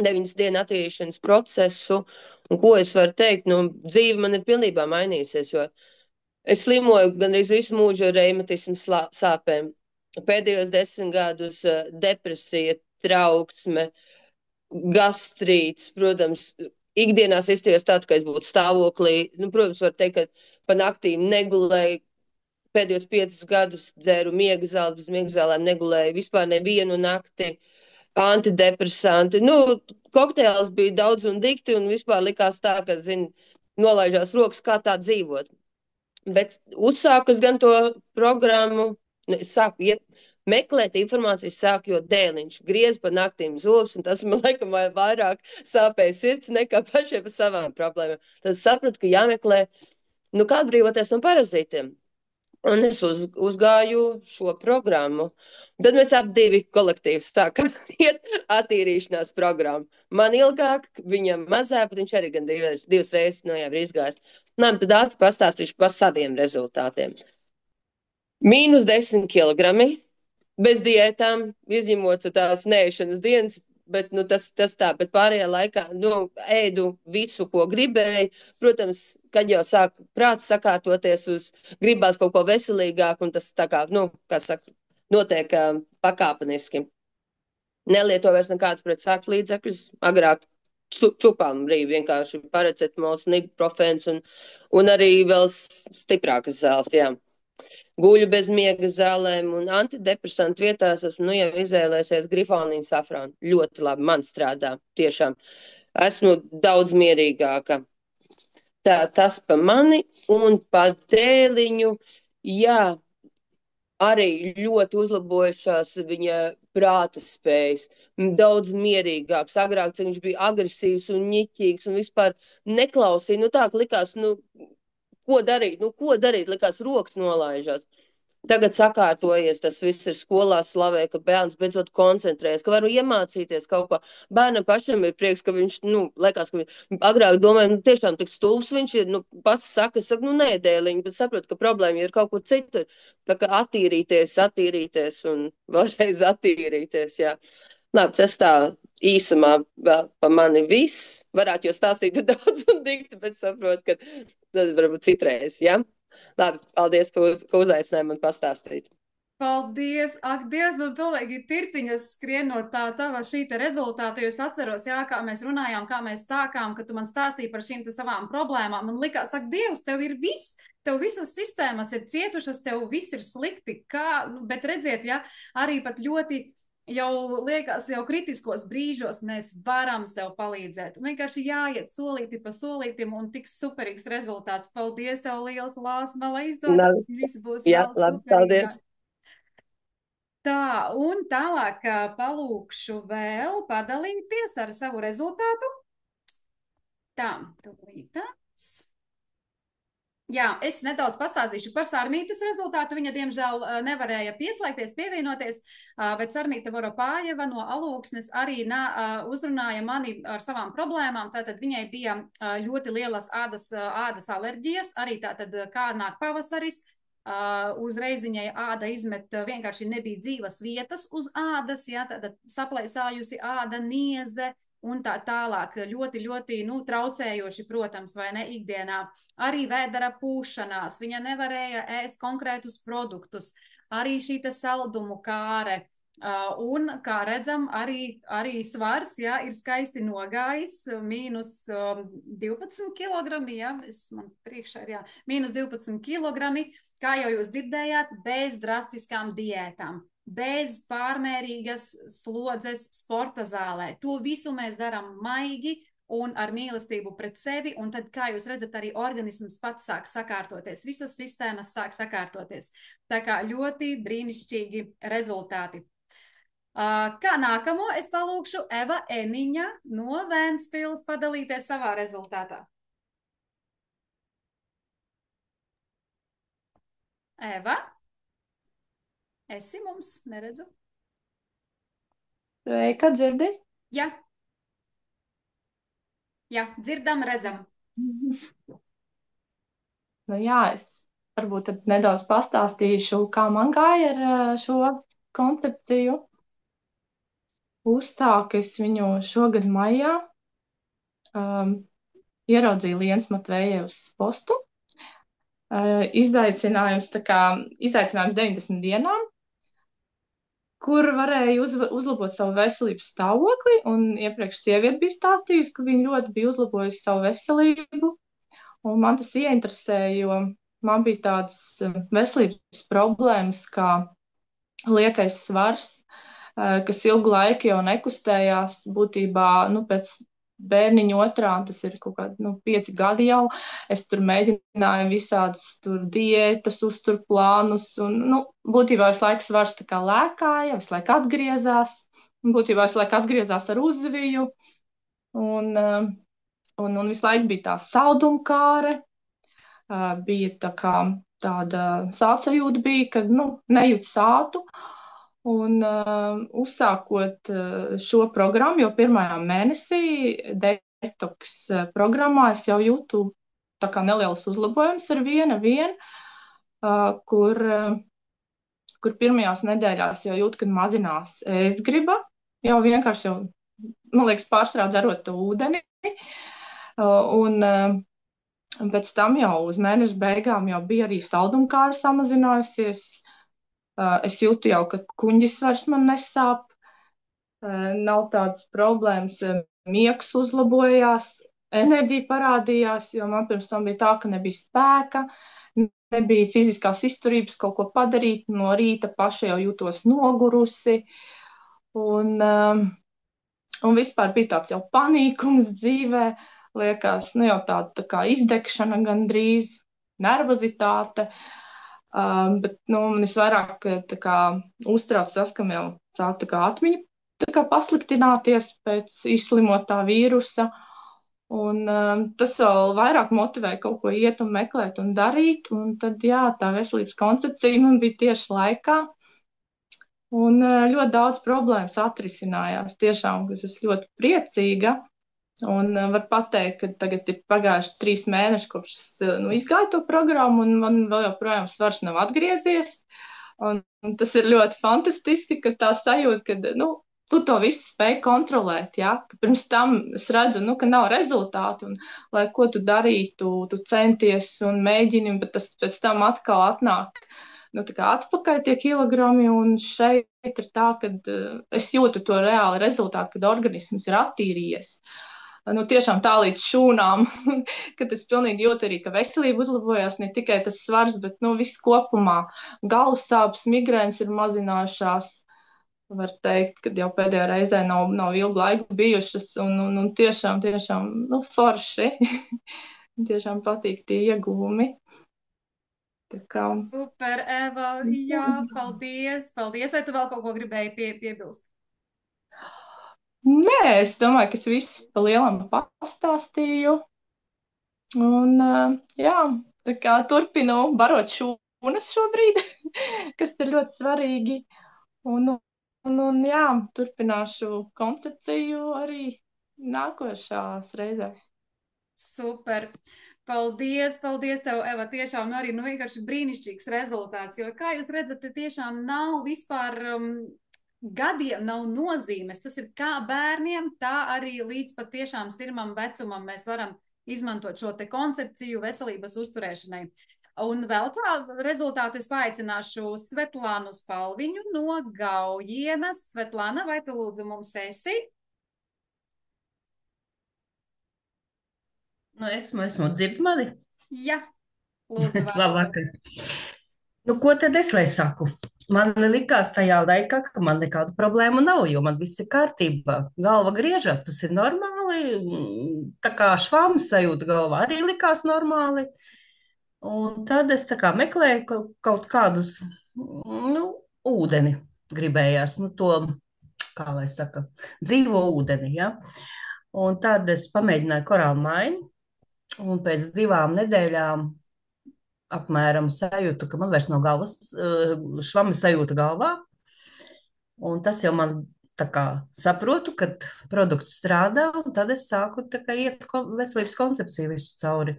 9 dienu attīrīšanas procesu, un ko es varu teikt, dzīve man ir pilnībā mainījusies, jo es slimoju gandrīz visu mūžu ar reimatismu sāpēm. Pēdējos 10 gadus depresija, trauksme, gastrīts, protams, ikdienās izties tā, ka es būtu stāvoklī. Protams, var teikt, ka pa naktīm negulēju, pēdējos 5 gadus dzēru miega zāles, bez miega zālēm negulēju vispār nevienu nakti, antidepresanti. Kokteils bija daudz un dikti, un vispār likās tā, ka, nolaižās rokas, kā tā dzīvot. Bet uzsāku es gan to programmu, es sāku meklēt informāciju, sāku, jo dēliņš griez pa naktīm zobus, un tas man laikam vairāk sāpēja sirds nekā pašiem par savām problēmām. Tad sapratu, ka jāmeklē, kā atbrīvoties no parazītiem. Un es uzgāju šo programmu. Tad mēs ap divi kolektīvi sākām iet attīrīšanās programmu. Man ilgāk, viņam mazāk, bet viņš arī gan divas reizes no jau ir izgājis. Nā, tad ātri pastāstīšu par saviem rezultātiem. -10 kilogrami, bez diētām, izņemot tās neēšanas dienas, bet tas tā, bet pārējā laikā ēdu visu, ko gribēju. Protams, kad jau sāk prāts sakārtoties gribās kaut ko veselīgāku, un tas tā kā, kā saka, notiek pakāpeniski. Nelieto vairs nekādas pretsāpju līdzekļus, agrāk čupām brīvi vienkārši paracetamolu, ibuprofens un arī vēl stiprākas zāles, jā. Guļu bez miega zālēm un antidepresantu vietās esmu jau izvēlēsies grifonīnu safrānu. Ļoti labi man strādā, tiešām. Esmu daudz mierīgāka. Tas pa mani un pa dēliņu, jā, arī ļoti uzlabojušās viņa prāta spējas. Daudz mierīgāks. Agrāk viņš bija agresīvs un ņiķīgs un vispār neklausīja. Tā, ka likās, ko darīt, likās rokas nolaižās. Tagad sakārtojies, tas viss ir skolā slavē, ka bērns beidzot koncentrējas, ka varu iemācīties kaut ko. Bērnam pašam ir prieks, ka viņš, liekas, ka viņš agrāk domāja, tiešām tik stulbs viņš ir, pats saka, nē, dēliņi, bet saprot, ka problēma ir kaut kur citur. Tā kā attīrīties un vēlreiz attīrīties, jā. Labi, tas tā īsumā vēl pa mani viss. Varētu jau stāstīt daudz un dikti, bet saprot, ka tad varbūt citreiz, jā. Labi, paldies, ka uzaicināji man pastāstīt. Paldies! Ak, Dievs, man pilnīgi tirpiņas skrienot tā tava šī te rezultāta, jo es atceros, jā, kā mēs runājām, kā mēs sākām, ka tu man stāstīji par šīm te savām problēmām. Man likās, ak, Dievs, tev ir viss, tev visas sistēmas ir cietušas, tev viss ir slikti, bet redziet, jā, arī pat ļoti jau liekas, jau kritiskos brīžos mēs varam sev palīdzēt. Vienkārši jāiet solīti pa solītim un tik superīgs rezultāts. Paldies tev liels, Lāsma, lai izdodas. Viss būs vēl labi, paldies. Tā, un tālāk palūkšu vēl padalīties ar savu rezultātu. Tā, tūlītās. Jā, es nedaudz pastāstīšu par Sarmītas rezultātu. Viņa, diemžēl, nevarēja pieslēgties, pievienoties, bet Sarmīta Voropājeva no Alūksnes arī uzrunāja mani ar savām problēmām. Tātad viņai bija ļoti lielas ādas alerģijas, arī tātad kā nāk pavasaris, uzreiz viņai āda izmet, vienkārši nebija dzīvas vietas uz ādas, jā, tātad saplaisājusi āda, nieze, un tā tālāk ļoti, ļoti, traucējoši, protams, vai ne, ikdienā. Arī vēdera pūšanās, viņa nevarēja ēst konkrētus produktus, arī šī te saldumu kāre, un, kā redzam, arī svars, jā, ir skaisti nogājis, -12 kilogrami, jā, man priekšā ir, jā, -12 kilogrami, kā jau jūs dzirdējāt, bez drastiskām diētām. Bez pārmērīgas slodzes sporta zālē. To visu mēs darām maigi un ar mīlestību pret sevi, un tad, kā jūs redzat, arī organisms pats sāk sakārtoties, visas sistēmas sāk sakārtoties. Tā kā ļoti brīnišķīgi rezultāti. Kā nākamo es palūkšu Eva Eniņa no Vēnspils padalīties savā rezultātā. Eva? Esi mums, neredzu. Sveika, dzirdi? Jā. Jā, dzirdam, redzam. Jā, es varbūt tad nedaudz pastāstīšu, kā man gāja ar šo koncepciju. Uzstāku es viņu šogad maijā. Ieraudzīju Lienas Matvējevas postu. Izaicinājums 90 dienām, kur varēja uzlabot savu veselības stāvokli, un iepriekš sieviete bija stāstījusi, ka viņa ļoti bija uzlabojusi savu veselību, un man tas ieinteresēja, jo man bija tādas veselības problēmas, kā liekais svars, kas ilgu laiku jau nekustējās, būtībā, pēc bērniņa otrā, tas ir kaut kādi 5 gadi jau, es tur mēģināju visādas tur diētas, uzturplānus, un, būtībā visu laiku svars tā kā lēkāja, visu laiku atgriezās, būtībā visu laiku atgriezās ar uzviju, un visu laiku bija tā saldumkāre, bija tā kā tāda sātsajūta bija, kad, nejūt sātu. Un uzsākot šo programmu, jo pirmajā mēnesī detoks programmā es jau jūtu tā kā neliels uzlabojums ar vienu, kur pirmajās nedēļās jau jūt, kad mazinās ēst griba, jau vienkārši man liekas, pārsvarā dzerot to ūdeni. Un pēc tam jau uz mēneša beigām jau bija arī saldumkāra samazinājusies. Es jūtu jau, ka kuņģis vairs man nesāp, nav tādas problēmas, miegs uzlabojās, enerģija parādījās, jo man pirms tam bija tā, ka nebija spēka, nebija fiziskās izturības kaut ko padarīt, no rīta paša jau jūtos nogurusi, un vispār bija tāds jau panīkums dzīvē, liekas, jau tā kā izdegšana gandrīz, nervozitāte, bet, man visvairāk tā kā uztrauc tas, ka jau sāk tā kā atmiņa tā kā pasliktināties pēc izslimotā vīrusa, un tas vēl vairāk motivēja kaut ko iet un meklēt un darīt, un tad, jā, tā veselības koncepcija man bija tieši laikā, un ļoti daudz problēmas atrisinājās, tiešām, kas es ļoti priecīga, un var pateikt, ka tagad ir pagājuši 3 mēneši, kopš izgāju to programmu, un man vēl joprojām svars nav atgriezies, un tas ir ļoti fantastiski, ka tā sajūta, ka, tu to visu spēj kontrolēt, ja? Ka pirms tam es redzu, ka nav rezultātu, un lai ko tu darītu, tu centies un mēģini, bet tas pēc tam atkal atnāk, tā kā atpakaļ tie kilogrami, un šeit ir tā, ka es jūtu to reāli rezultātu, kad organisms ir attīrījies. Tiešām tā līdz šūnām, kad es pilnīgi jūtu arī, ka veselība uzlabojās, ne tikai tas svars, bet, viss kopumā. Galvas sāpes, migrēnas ir mazinājušās, var teikt, kad jau pēdējā reizē nav ilgu laiku bijušas, un tiešām, forši. Tiešām patīk tie ieguvumi. Super, Eva, jā, paldies. Vai tu vēl kaut ko gribēji piebilst? Nē, es domāju, ka es visu pa lielam pastāstīju. Un, jā, tā kā turpinu barot šūnas šobrīd, kas ir ļoti svarīgi. Un jā, turpināšu koncepciju arī nākošās reizēs. Super. Paldies tev, Eva, tiešām arī vienkārši brīnišķīgs rezultāts, jo, kā jūs redzat, tiešām nav vispār gadiem nav nozīmes, tas ir kā bērniem, tā arī līdz pat tiešām sirmam vecumam mēs varam izmantot šo te koncepciju veselības uzturēšanai. Un vēl kā rezultātu es paaicināšu Svetlānu Spalviņu no Gaujienas. Svetlāna, vai tu lūdzu mums esi? Esmu dzird mani? Jā, lūdzu. Labvakar. Ko tad es lai saku? Man likās tajā laikā, ka man nekādu problēmu nav, jo man viss ir kārtībā. Galva griežas, tas ir normāli. Tā kā švāmas sajūta galvā arī likās normāli. Un tad es tā kā meklēju kaut kādus, ūdeni gribējās, to, kā lai saka, dzīvo ūdeni, ja? Un tad es pamēģināju korālu maiņu. Un pēc 2 nedēļām apmēram sajūtu, ka man vairs nav galvas, švami sajūta galvā. Un tas jau man tā kā saprotu, ka produkts strādā, un tad es sāku tā kā iet veselības koncepciju visu cauri.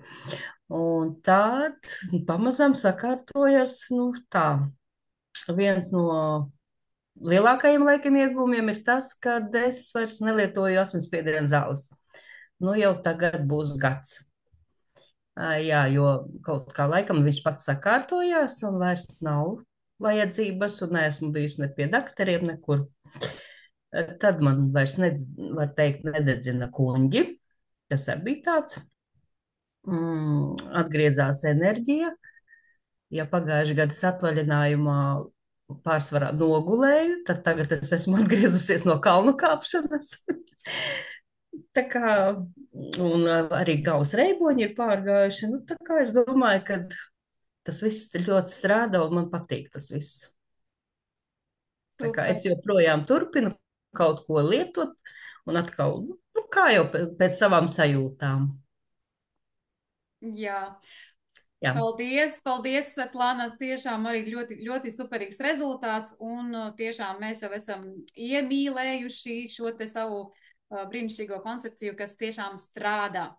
Un tad pamazām sakārtojas, tā. Viens no lielākajiem laikam iegūmiem ir tas, ka es vairs nelietoju asinsspiediena zāles. Jau tagad būs gads. Jā, jo kaut kā laikam viņš pats sakārtojās un vairs nav vajadzības un neesmu bijusi ne pie dakteriem nekur. Tad man vairs, var teikt, nededzina kuņģi, tas arī bija tāds. Atgriezās enerģija. Ja pagājušajā gadas atvaļinājumā pārsvarā nogulēju, tad tagad es esmu atgriezusies no kalnu kāpšanas. Tā kā, un arī galvas reiboņi ir pārgājuši. Tā kā es domāju, ka tas viss ļoti strādā un man patīk tas viss. Tā kā es joprojām turpinu kaut ko lietot un atkal, kā jau pēc savām sajūtām. Jā. Jā. Paldies, Svetlana. Tiešām arī ļoti, ļoti superīgs rezultāts. Un tiešām mēs jau esam iemīlējuši šo te savu brīnišķīgo koncepciju, kas tiešām strādā.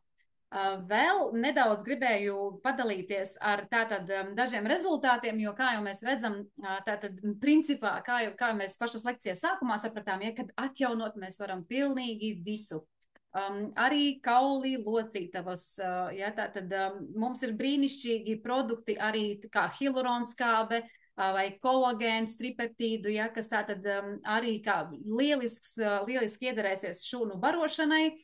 Vēl nedaudz gribēju padalīties ar tātad dažiem rezultātiem, jo kā jau mēs redzam, tātad principā, kā mēs pašas lekcijas sākumā sapratām, ja, kad atjaunot mēs varam pilnīgi visu. Arī kauli locītavas, ja, tātad mums ir brīnišķīgi produkti arī kā hialuronskābe vai kolagēns, tripeptīdu, ja, kas tātad arī kā lieliski iederēsies šūnu barošanai,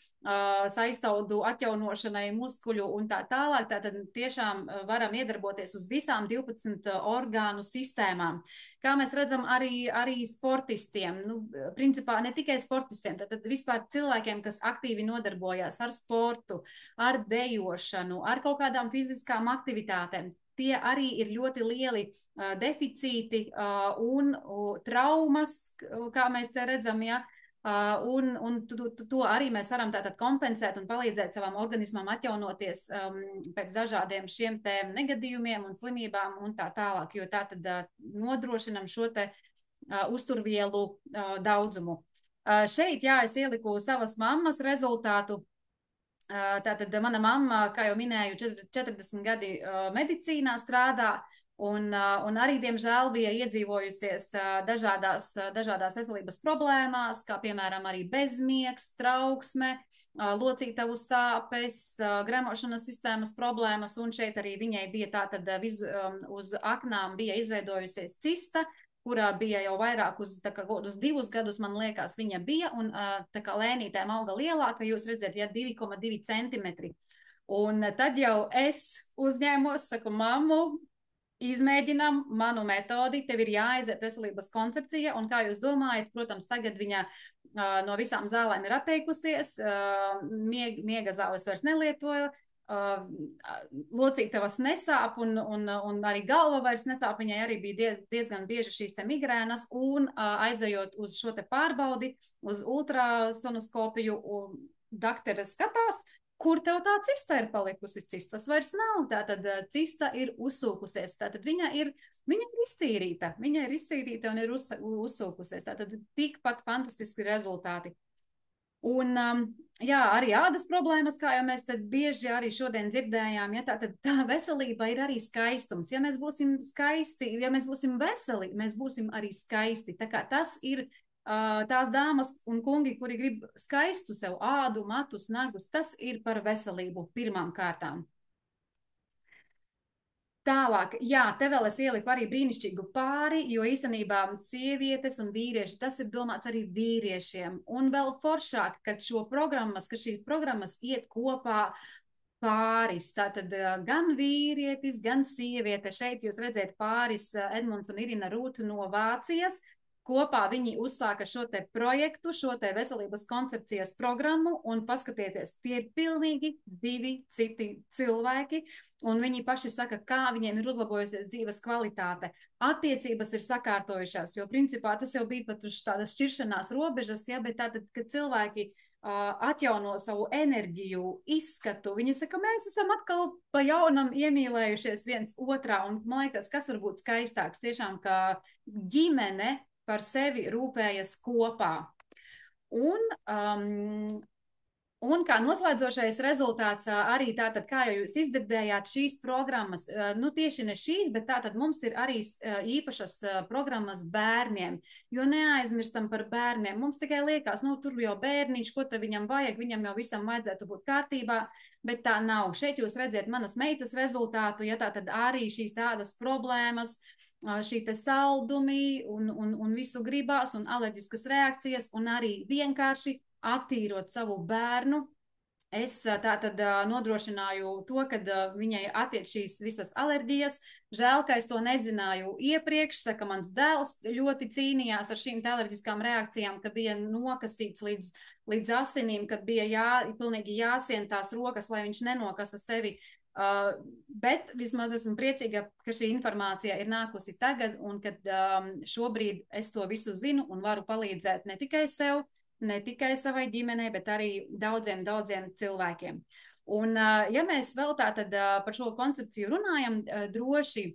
saistaudu atjaunošanai, muskuļu un tā tālāk. Tātad tiešām varam iedarboties uz visām 12 orgānu sistēmām. Kā mēs redzam, arī sportistiem, nu, principā ne tikai sportistiem, tad vispār cilvēkiem, kas aktīvi nodarbojās ar sportu, ar dejošanu, ar kaut kādām fiziskām aktivitātēm. Tie arī ir ļoti lieli deficīti un traumas, kā mēs te redzam, ja, un to arī mēs varam tātad kompensēt un palīdzēt savam organismam atjaunoties pēc dažādiem šiem te negadījumiem un slimībām un tā tālāk, jo tātad nodrošinam šo te uzturvielu daudzumu. Šeit, jā, es ieliku savas mammas rezultātu. Tātad mana mamma, kā jau minēju, 40 gadi medicīnā strādā un arī, diemžēl, bija iedzīvojusies dažādās veselības problēmās, kā piemēram arī bezmiegs, trauksme, locītavu sāpes, gremošanas sistēmas problēmas, un šeit arī viņai bija tātad uz aknām bija izveidojusies cista, kurā bija jau vairāk uz 2 gadus, man liekas, viņa bija, un tā kā lēnītēm auga lielāka, jūs redzat, ja 2,2 centimetri. Un tad jau es uzņēmos, saku, mammu, izmēģinām manu metodi, tev ir jāaiziet veselības koncepcija, un kā jūs domājat, protams, tagad viņa no visām zālēm ir atteikusies, miega zāles vairs nelietoja, locītavas nesāp un arī galva vairs nesāp, viņai arī bija diezgan bieži šīs te migrēnas, un aizejot uz šo te pārbaudi, uz ultrasonoskopiju, daktere skatās, kur tev tā cista ir palikusi, cistas vairs nav, tātad cista ir uzsūkusies, tātad viņa ir iztīrīta un ir uzsūkusies, tātad tikpat fantastiski rezultāti. Un, jā, arī ādas problēmas, kā jau mēs tad bieži arī šodien dzirdējām, ja, tā veselība ir arī skaistums. Ja mēs būsim skaisti, ja mēs būsim veseli, mēs būsim arī skaisti. Tā kā tas ir tās dāmas un kungi, kuri grib skaistu sev ādu, matus, nagus, tas ir par veselību pirmām kārtām. Tālāk, jā, te vēl es ieliku arī brīnišķīgu pāri, jo īstenībā sievietes un vīrieši, tas ir domāts arī vīriešiem. Un vēl foršāk, ka šīs programmas iet kopā pāris. Tātad gan vīrietis, gan sieviete. Šeit jūs redzēt pāris Edmunds un Irina Rūt no Vācijas. Kopā viņi uzsāka šo te projektu, šo te veselības koncepcijas programmu, un paskatieties, tie ir pilnīgi 2 citi cilvēki, un viņi paši saka, kā viņiem ir uzlabojusies dzīves kvalitāte. Attiecības ir sakārtojušās, jo principā tas jau bija pat uz tādas šķiršanās robežas, ja, bet tātad, kad cilvēki atjauno savu enerģiju, izskatu, viņi saka, mēs esam atkal pa jaunam iemīlējušies viens otrā, un man liekas, kas var būt skaistāks, tiešām, ka ģimene par sevi rūpējas kopā. Un kā noslēdzošais rezultāts arī tātad, kā jau jūs izdzirdējāt, šīs programmas, nu tieši ne šīs, bet tātad mums ir arī īpašas programmas bērniem, jo neaizmirstam par bērniem. Mums tikai liekas, nu tur jau bērniņš, ko te viņam vajag, viņam jau visam vajadzētu būt kārtībā, bet tā nav. Šeit jūs redzēt manas meitas rezultātu, ja tātad arī šīs tādas problēmas, šī te saldumi un visu gribās un alerģiskas reakcijas un arī vienkārši attīrot savu bērnu. Es tātad nodrošināju to, kad viņai attiec šīs visas alerģijas. Žēl, ka es to nezināju iepriekš, saka, mans dēls ļoti cīnījās ar šīm alerģiskām reakcijām, ka bija nokasīts līdz asinīm, kad bija pilnīgi jāsien tās rokas, lai viņš nenokasa sevi. Bet vismaz esmu priecīga, ka šī informācija ir nākusi tagad un kad šobrīd es to visu zinu un varu palīdzēt ne tikai sev, ne tikai savai ģimenei, bet arī daudziem cilvēkiem. Un, ja mēs vēl tātad par šo koncepciju runājam, droši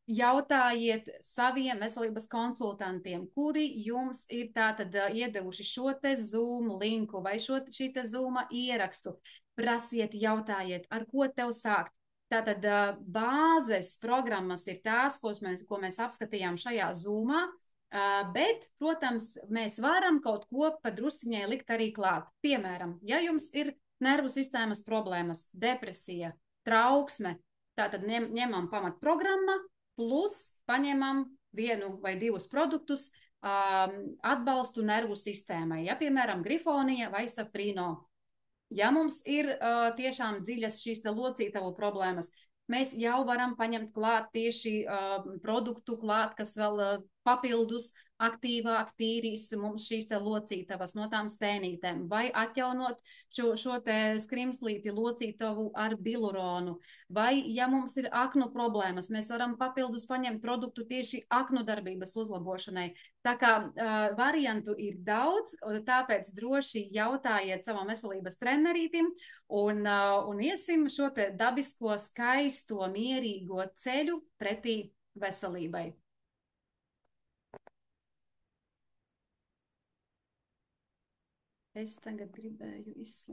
jautājiet saviem veselības konsultantiem, kuri jums ir tātad iedevuši šo te Zoom linku vai šī te Zoom ierakstu. Prasiet, jautājiet, ar ko tev sākt. Tātad bāzes programmas ir tās, ko mēs apskatījām šajā Zoomā, bet, protams, mēs varam kaut ko padrusciņai likt arī klāt. Piemēram, ja jums ir nervu sistēmas problēmas, depresija, trauksme, tātad ņemam pamatprogramma, plus paņemam 1 vai 2 produktus atbalstu nervu sistēmai, ja, piemēram, grifonija vai safrīno. Ja mums ir tiešām dziļas šīs te locītavu problēmas, mēs jau varam paņemt klāt tieši produktu klāt, kas vēl papildus aktīvāk tīrīs mums šīs te locītavas no tām sēnītēm, vai atjaunot šo te skrimslīti locītavu ar biluronu, vai ja mums ir aknu problēmas, mēs varam papildus paņemt produktu tieši aknu darbības uzlabošanai. Tā kā variantu ir daudz, tāpēc droši jautājiet savam veselības trenerītim un iesim šo te dabisko, skaisto, mierīgo ceļu pretī veselībai. Es tagad gribēju izslēgt.